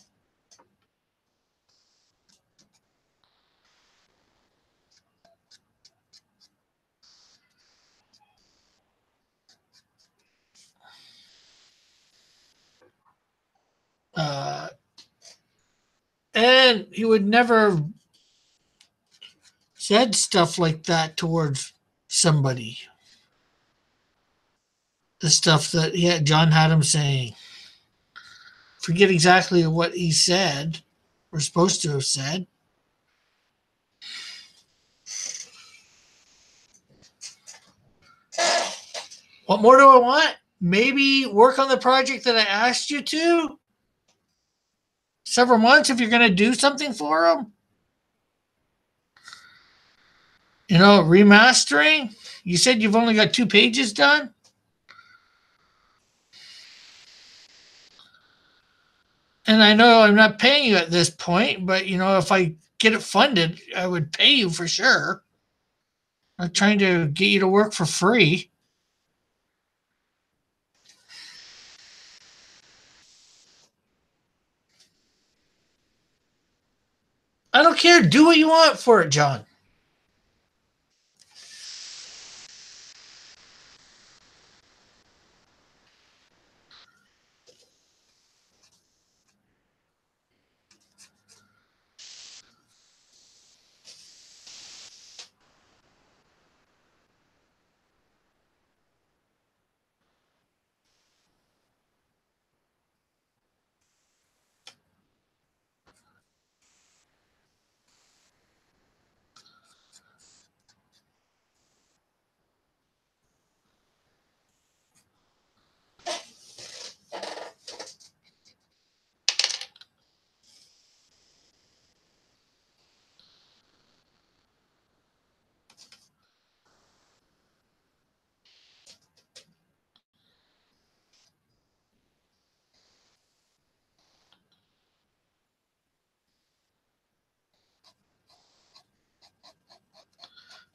Uh, and he would never have said stuff like that towards somebody. The stuff that John had him saying. Forget exactly what he said, or supposed to have said. What more do I want? Maybe work on the project that I asked you to. Several months if you're going to do something for them. You know, remastering. You said you've only got 2 pages done. And I know I'm not paying you at this point, but you know, if I get it funded, I would pay you for sure. I'm not trying to get you to work for free. I don't care. Do what you want for it, John.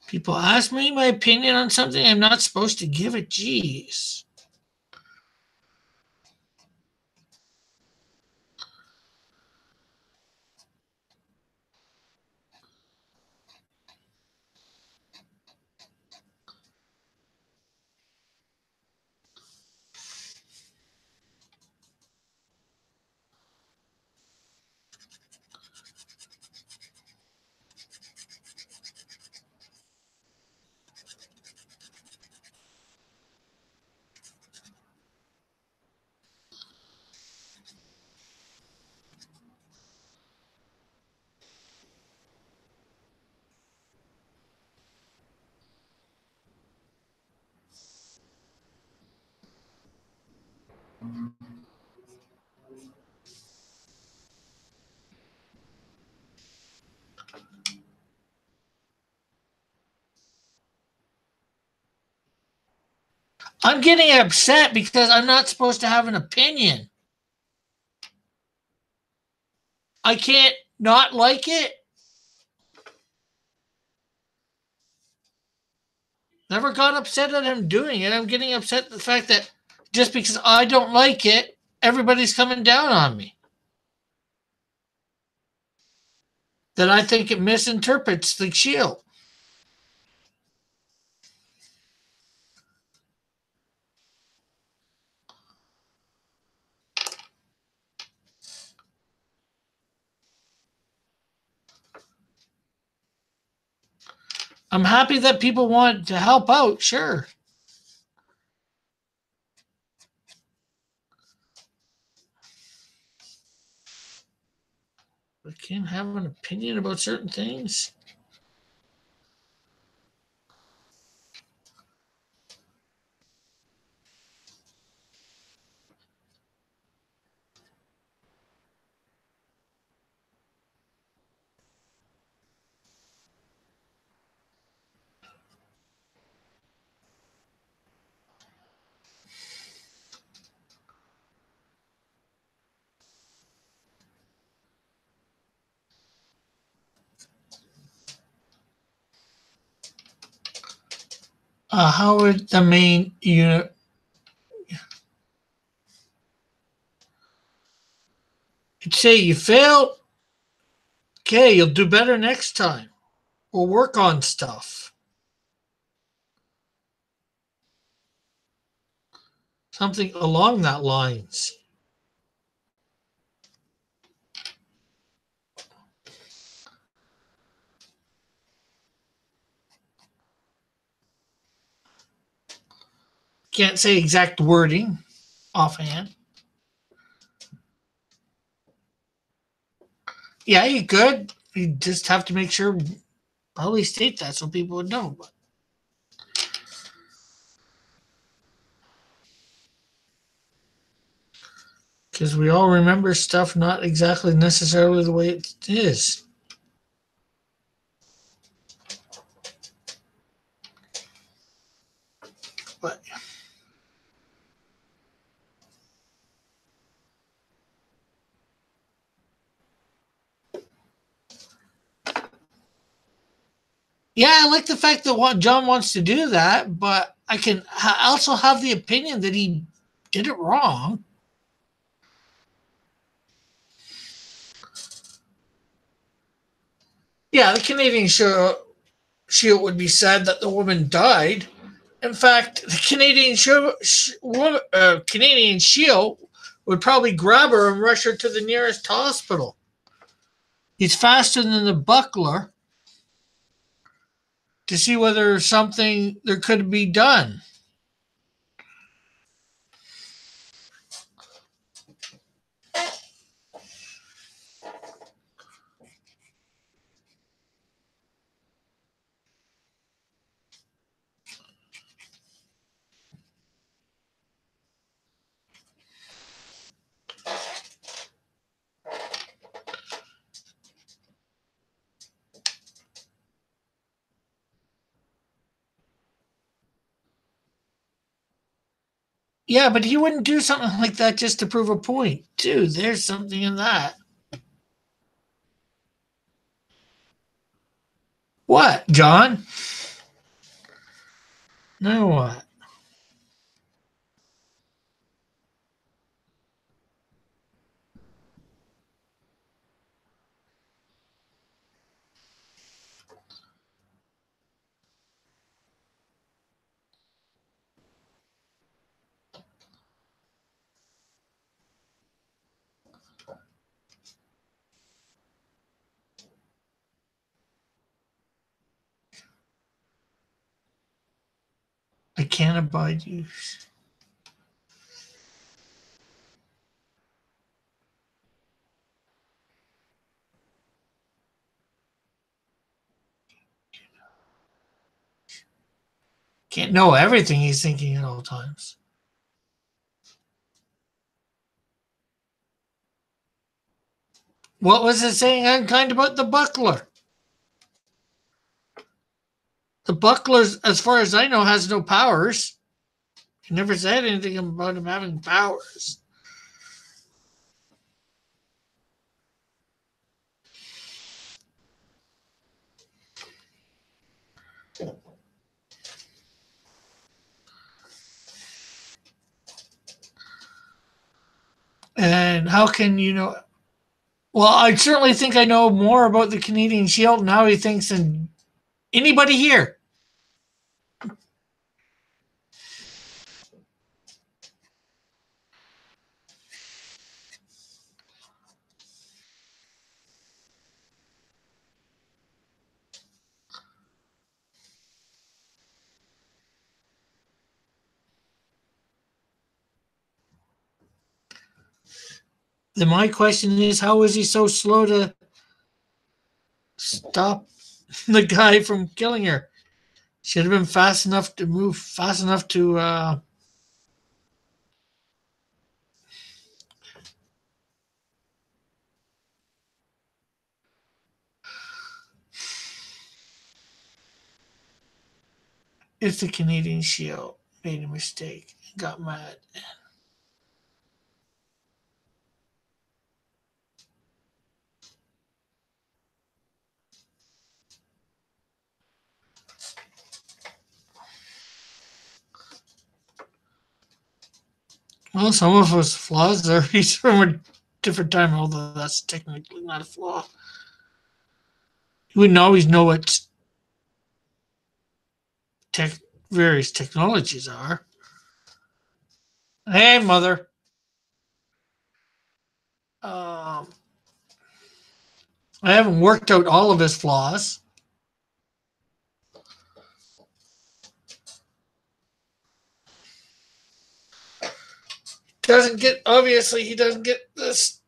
People ask me my opinion on something I'm not supposed to give it. Jeez. I'm getting upset because I'm not supposed to have an opinion. I can't not like it. Never got upset at him doing it. I'm getting upset at the fact that just because I don't like it, everybody's coming down on me. That I think it misinterprets the shield. I'm happy that people want to help out, sure. But can't have an opinion about certain things. How would the main unit? You'd say you failed. Okay, you'll do better next time. We'll work on stuff. Something along that lines. Can't say exact wording offhand. Yeah, you could. You just have to make sure, probably state that so people would know. Because we all remember stuff not exactly necessarily the way it is. But yeah, I like the fact that John wants to do that, but I can also have the opinion that he did it wrong. Yeah, the Canadian Shield would be sad that the woman died. In fact, the Canadian Shield would probably grab her and rush her to the nearest hospital. He's faster than the buckler to see whether something there could be done. Yeah, but he wouldn't do something like that just to prove a point. Dude, there's something in that. What, John? Now what? I can't abide you. Can't know everything he's thinking at all times. What was it saying unkind about the buckler? The buckler, as far as I know, has no powers. He never said anything about him having powers. And how can you know? Well, I certainly think I know more about the Canadian Shield and how he thinks than anybody here. Then my question is, how was he so slow to stop the guy from killing her? Should have been fast enough to move, fast enough to. If the Canadian Shield made a mistake and got mad. Well, some of us flaws are he's from a different time, although that's technically not a flaw. You wouldn't always know what tech various technologies are. Hey, mother. I haven't worked out all of his flaws. Doesn't get obviously he doesn't get this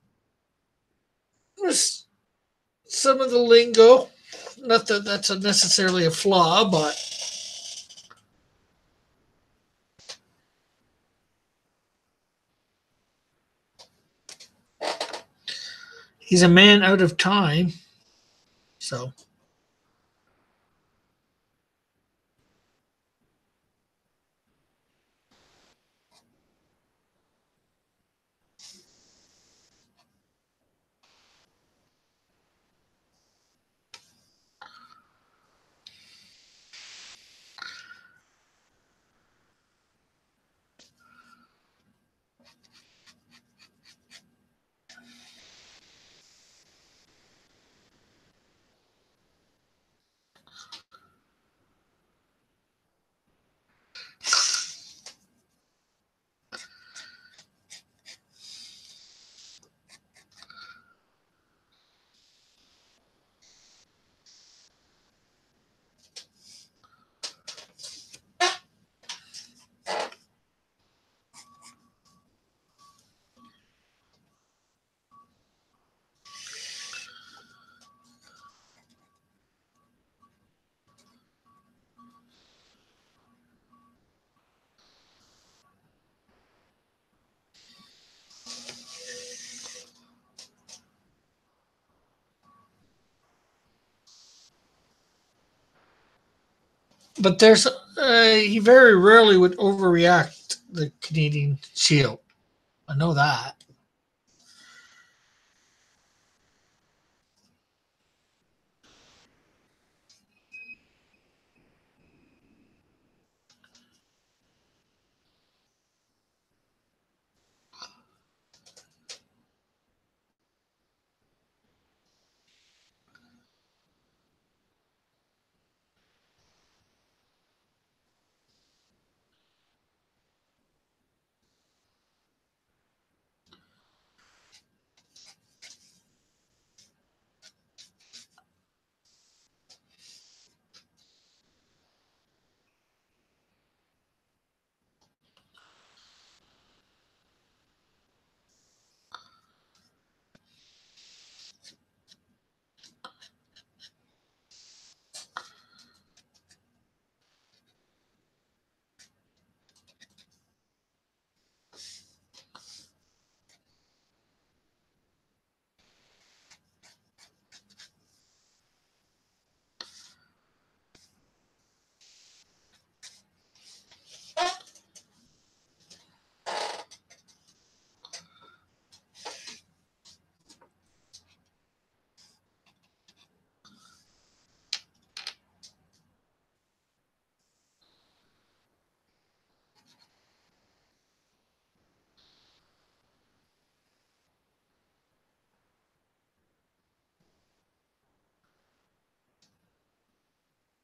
some of the lingo. Not that that's necessarily a flaw, but he's a man out of time. So but there's he very rarely would overreact the Canadian Shield. I know that.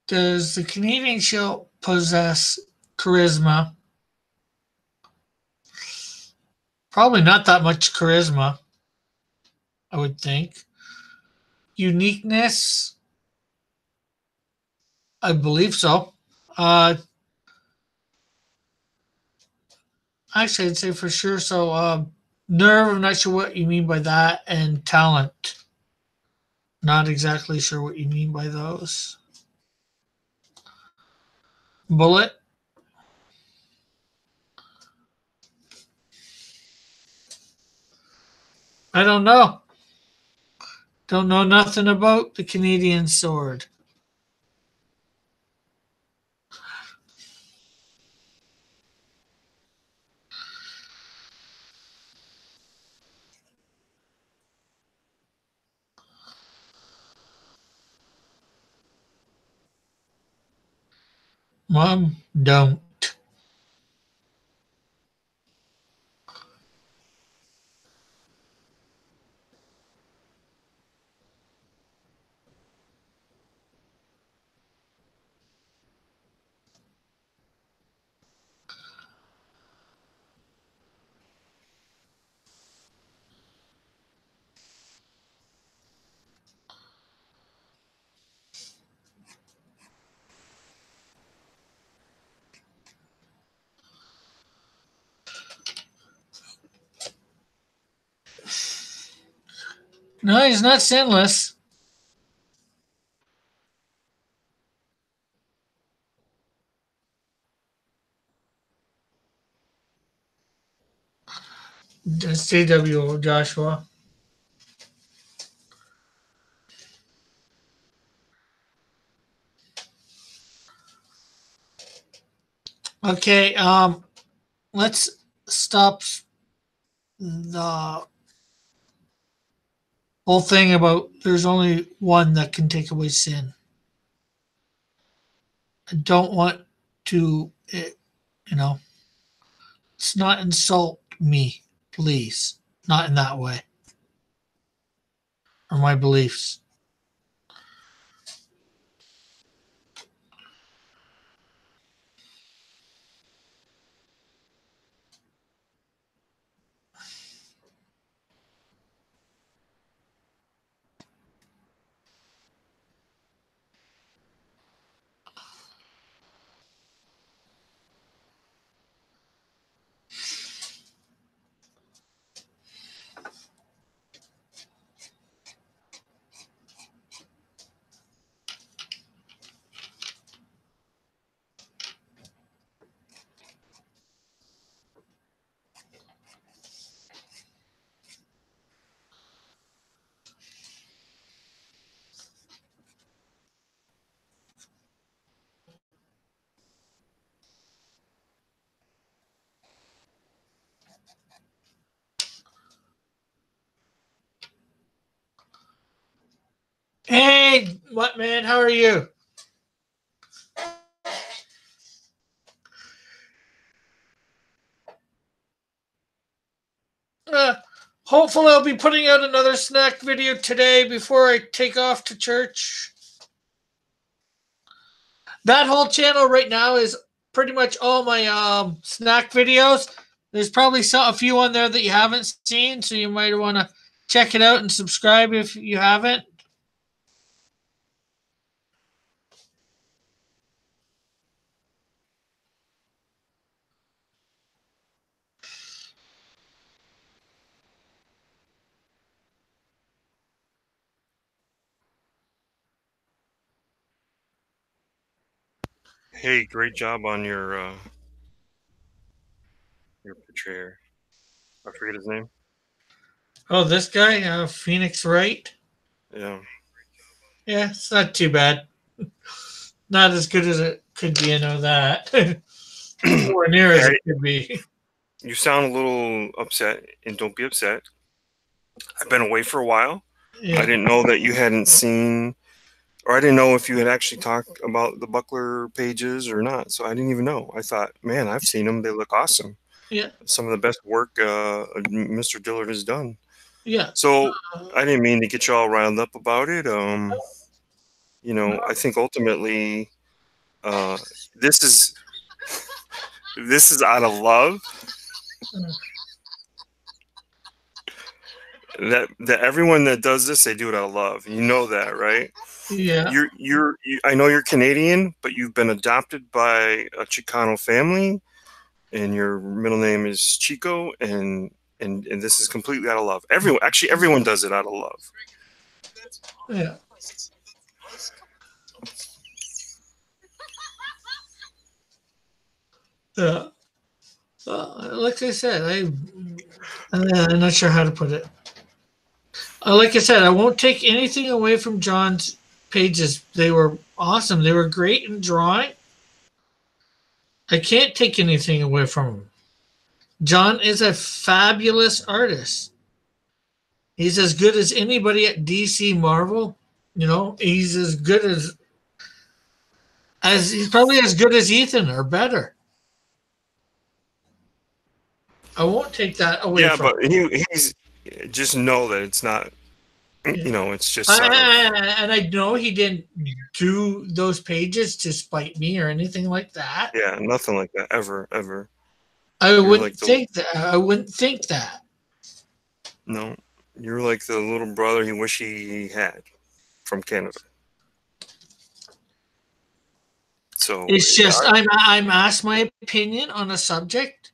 Does the Canadian Shield possess charisma? Probably not that much charisma, I would think. Uniqueness? I believe so. Actually, I'd say for sure. So Nerve, I'm not sure what you mean by that. And talent. Not exactly sure what you mean by those. Bullet. I don't know. Don't know nothing about the Canadian sword. Mom, don't. No, he's not sinless. CW Joshua. Okay, let's stop the whole thing about there's only one that can take away sin. I don't want to, you know, let's not insult me, please. Not in that way. Or my beliefs. Hey, what man? How are you? Hopefully, I'll be putting out another snack video today before I take off to church. That whole channel right now is pretty much all my snack videos. There's probably a few on there that you haven't seen, so you might want to check it out and subscribe if you haven't. Hey, great job on your portrayer. I forget his name. Oh, this guy, Phoenix Wright. Yeah. Yeah, it's not too bad. Not as good as it could be, that. Nowhere near as it could be. You sound a little upset, and don't be upset. I've been away for a while. Yeah. I didn't know that you hadn't seen, or I didn't know if you had actually talked about the buckler pages or not. So I didn't even know. I thought, man, I've seen them. They look awesome. Yeah. Some of the best work Mr. Dillard has done. Yeah. So I didn't mean to get you all riled up about it. I think ultimately this is out of love. That everyone that does this, they do it out of love. You know that, right? Yeah. I know you're Canadian, but you've been adopted by a Chicano family, and your middle name is Chico, and and this is completely out of love. Everyone does it out of love. Yeah. Yeah. Like I said, I'm not sure how to put it. Like I said, I won't take anything away from John's pages. They were awesome. They were great in drawing. I can't take anything away from him. John is a fabulous artist. He's as good as anybody at DC Marvel. You know, he's as good as he's probably as good as Ethan or better. I won't take that away from him. Yeah, but he's just know that it's not, you know, it's just. And I know he didn't do those pages to spite me or anything like that. Yeah, nothing like that ever. I wouldn't think that. I wouldn't think that. No, you're like the little brother he wish he had from Canada. So it's just I'm asked my opinion on a subject.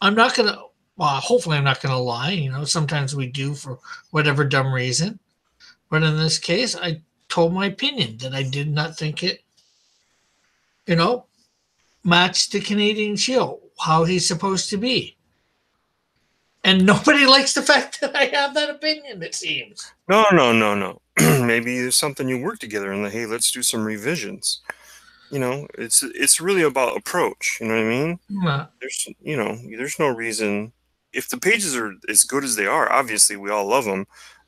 I'm not gonna. Well, hopefully I'm not gonna lie. You know, sometimes we do for whatever dumb reason. But in this case, I told my opinion that I did not think it, you know, matched the Canadian Shield, how he's supposed to be. And nobody likes the fact that I have that opinion, it seems. No. Maybe there's something you work together and hey, let's do some revisions. You know, it's really about approach. You know what I mean? Yeah. There's no reason. If the pages are as good as they are, obviously we all love them.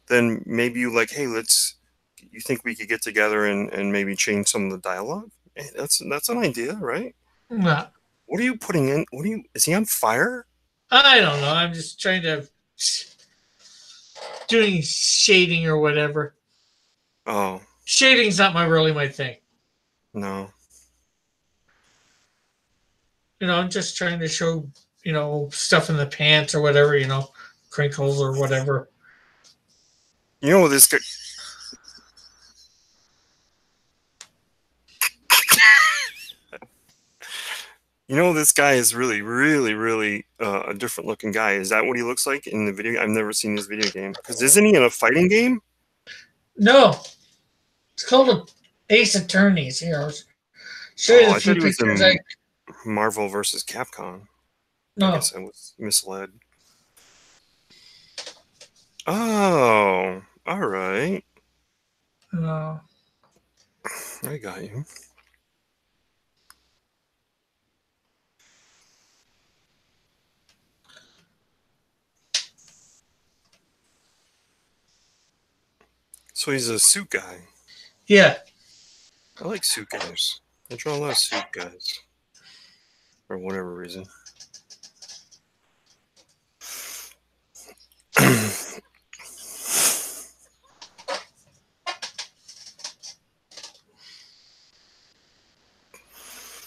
Then maybe you like, hey, you think we could get together and maybe change some of the dialogue? Hey, that's an idea, right? Yeah. What are you putting in? Is he on fire? I don't know. I'm just trying to doing shading or whatever. Oh. Shading's not really my thing. No. You know, I'm just trying to show, you know, stuff in the pants or whatever, you know, crinkles or whatever. You know this guy. You know this guy is really, really, really a different looking guy. Is that what he looks like in the video? I've never seen his video game. Because isn't he in a fighting game? No, it's called Ace Attorneys. Here, I'll show you the few pictures. Marvel versus Capcom. No, I guess I was misled. Oh. All right. No. I got you. So he's a suit guy. Yeah. I like suit guys. I draw a lot of suit guys. For whatever reason.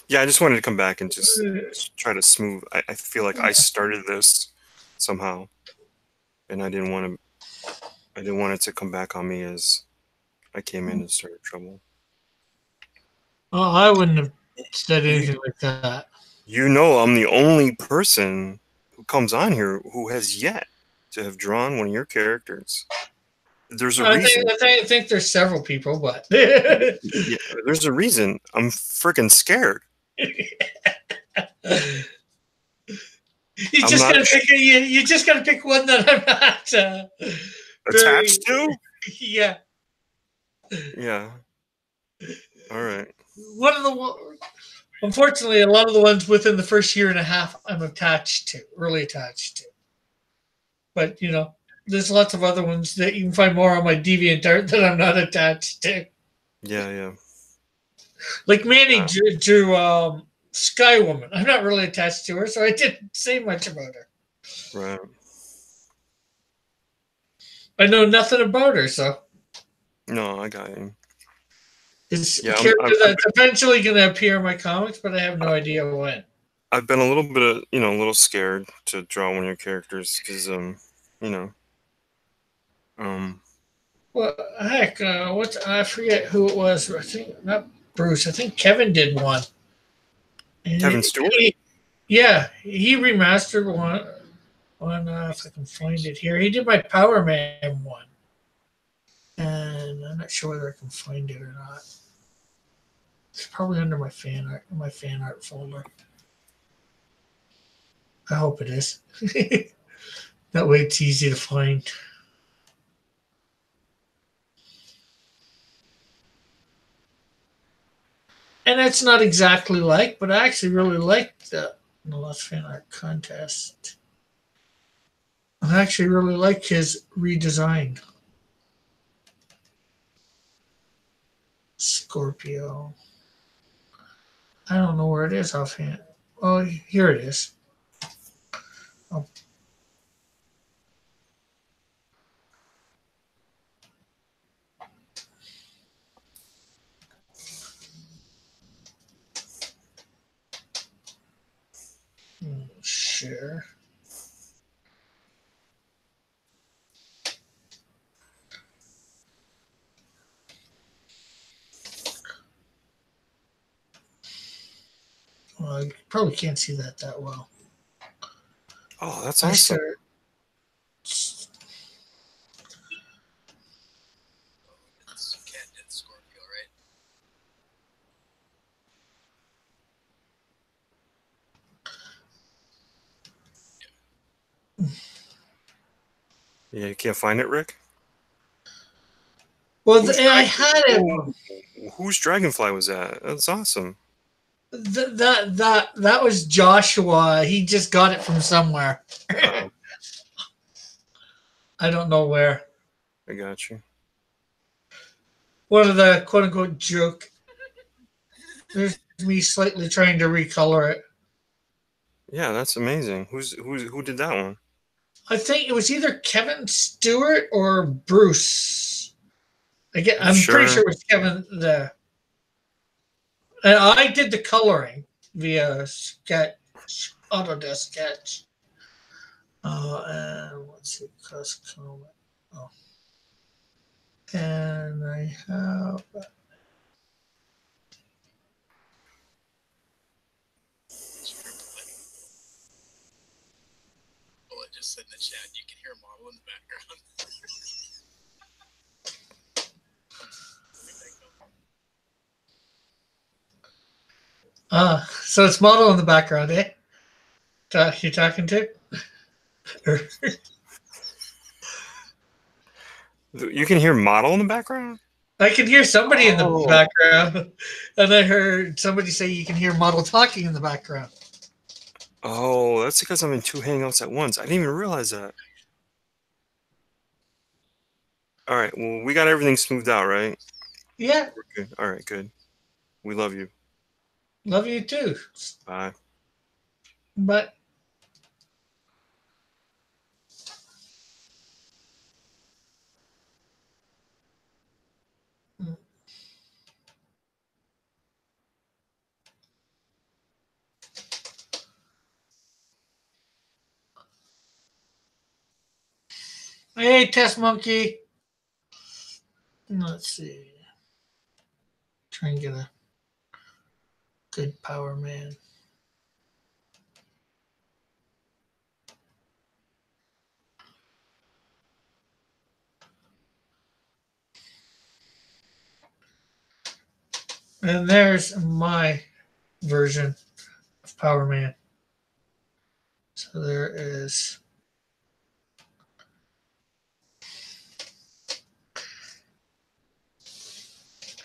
Yeah, I just wanted to come back and just try to smooth. I feel like I started this somehow, and I didn't want it to come back on me as I came in and started trouble. Well, I wouldn't have said anything like that. You know, I'm the only person who comes on here who has yet to have drawn one of your characters. There's a reason. I think there's several people, but yeah, there's a reason. I'm freaking scared. You just gotta pick one that I'm not attached to. Yeah. Yeah. All right. Unfortunately, a lot of the ones within the first year and a half, I'm really attached to. But you know, there's lots of other ones that you can find more on my DeviantArt that I'm not attached to. Yeah. Like Manny drew Sky Woman. I'm not really attached to her, so I didn't say much about her. Right. I know nothing about her, so. No, I got him. It's a character that's eventually going to appear in my comics, but I have no idea when. I've been a little bit, a little scared to draw one of your characters because, Well, heck, I forget who it was. I think not Bruce. I think Kevin did one. Kevin Stewart? Yeah, he remastered one. one if I can find it here. He did my Power Man one, and I'm not sure whether I can find it or not. It's probably under my fan art folder. I hope it is. That way it's easy to find. And it's not exactly like, but I actually really like the last fan art contest. I actually really like his redesign. Scorpio. I don't know where it is offhand. Oh, here it is. Oh. Share. Well, you probably can't see that well. Oh, that's awesome. It's Scorpio, right? Yeah, you can't find it, Rick? Well, I had it. Whose Dragonfly was that? That's awesome. That was Joshua. He just got it from somewhere. Oh. I don't know where. I got you. One of the quote unquote joke. There's me slightly trying to recolor it. Yeah, that's amazing. Who did that one? I think it was either Kevin Stewart or Bruce. Again, I'm Sure. pretty sure it was Kevin there. And I did the coloring via sketch, Autodesk Sketch. And let's see, custom. Oh. And I have. Well, I just said in the chat, you can hear a model in the background. So it's model in the background, eh? You talking to? You can hear model in the background? I can hear somebody in the background. And I heard somebody say you can hear model talking in the background. Oh, that's because I'm in two Hangouts at once. I didn't even realize that. All right, well, we got everything smoothed out, right? Yeah. We're good. All right, good. We love you. Love you too. Bye. But hey, Test Monkey. Let's see. Try and get a good Power Man. And there's my version of Power Man. So there is.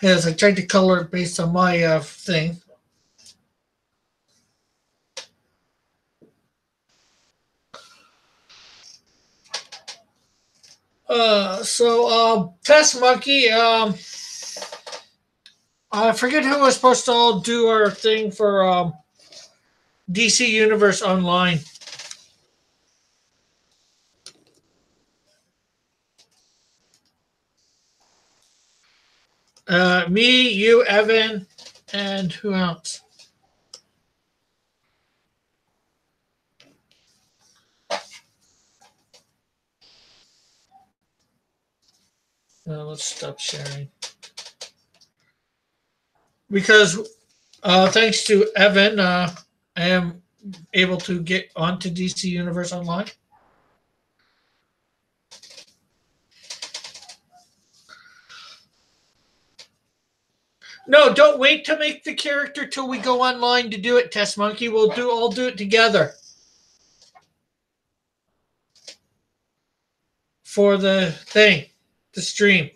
Yes, I tried to color it based on my thing. Test Monkey, I forget who was supposed to all do our thing for DC Universe Online. Me, you, Evan, and who else? Let's stop sharing. Because thanks to Evan, I am able to get onto DC Universe Online. No, don't wait to make the character till we go online to do it, Test Monkey. We'll all do it together. For the thing, the stream.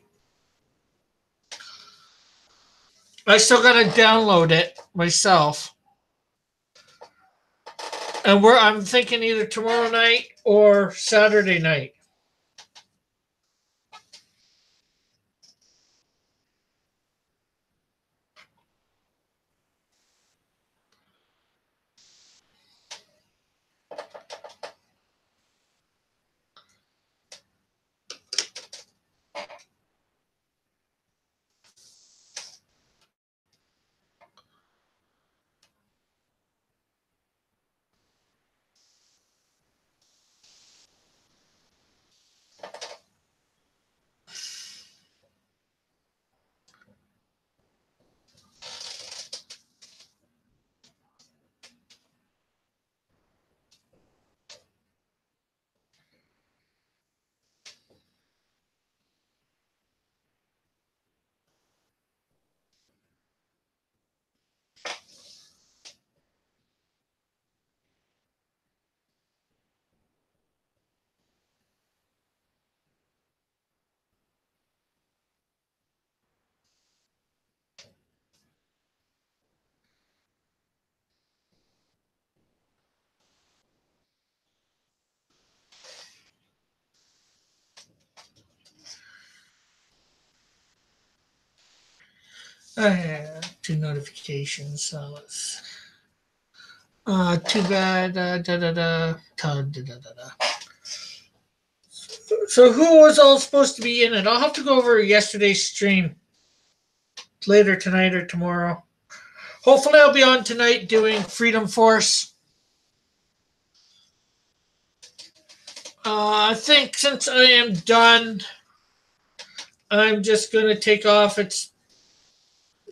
I still gotta download it myself. And I'm thinking either tomorrow night or Saturday night. I have 2 notifications, so let's. Too bad. So who was all supposed to be in it? I'll have to go over yesterday's stream later tonight or tomorrow. Hopefully, I'll be on tonight doing Freedom Force. I think since I am done, I'm just going to take off. It's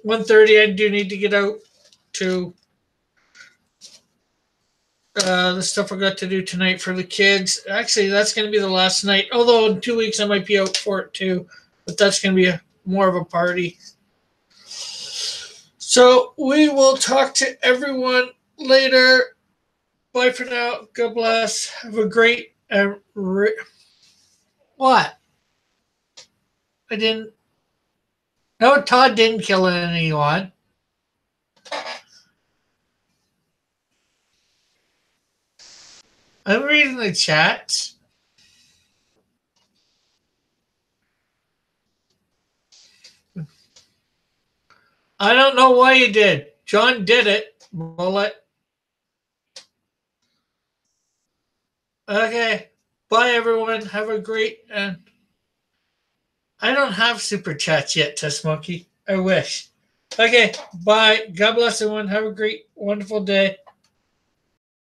1:30. I do need to get out to the stuff I got to do tonight for the kids. Actually, that's going to be the last night. Although in 2 weeks I might be out for it too. But that's going to be more of a party. So we will talk to everyone later. Bye for now. God bless. Have a great... what? I didn't... No, Todd didn't kill anyone. I'm reading the chat. I don't know why you did. John did it. Bullet. Okay. Bye, everyone. Have a great... I don't have super chats yet, Test Monkey. I wish. Okay. Bye. God bless everyone. Have a great, wonderful day.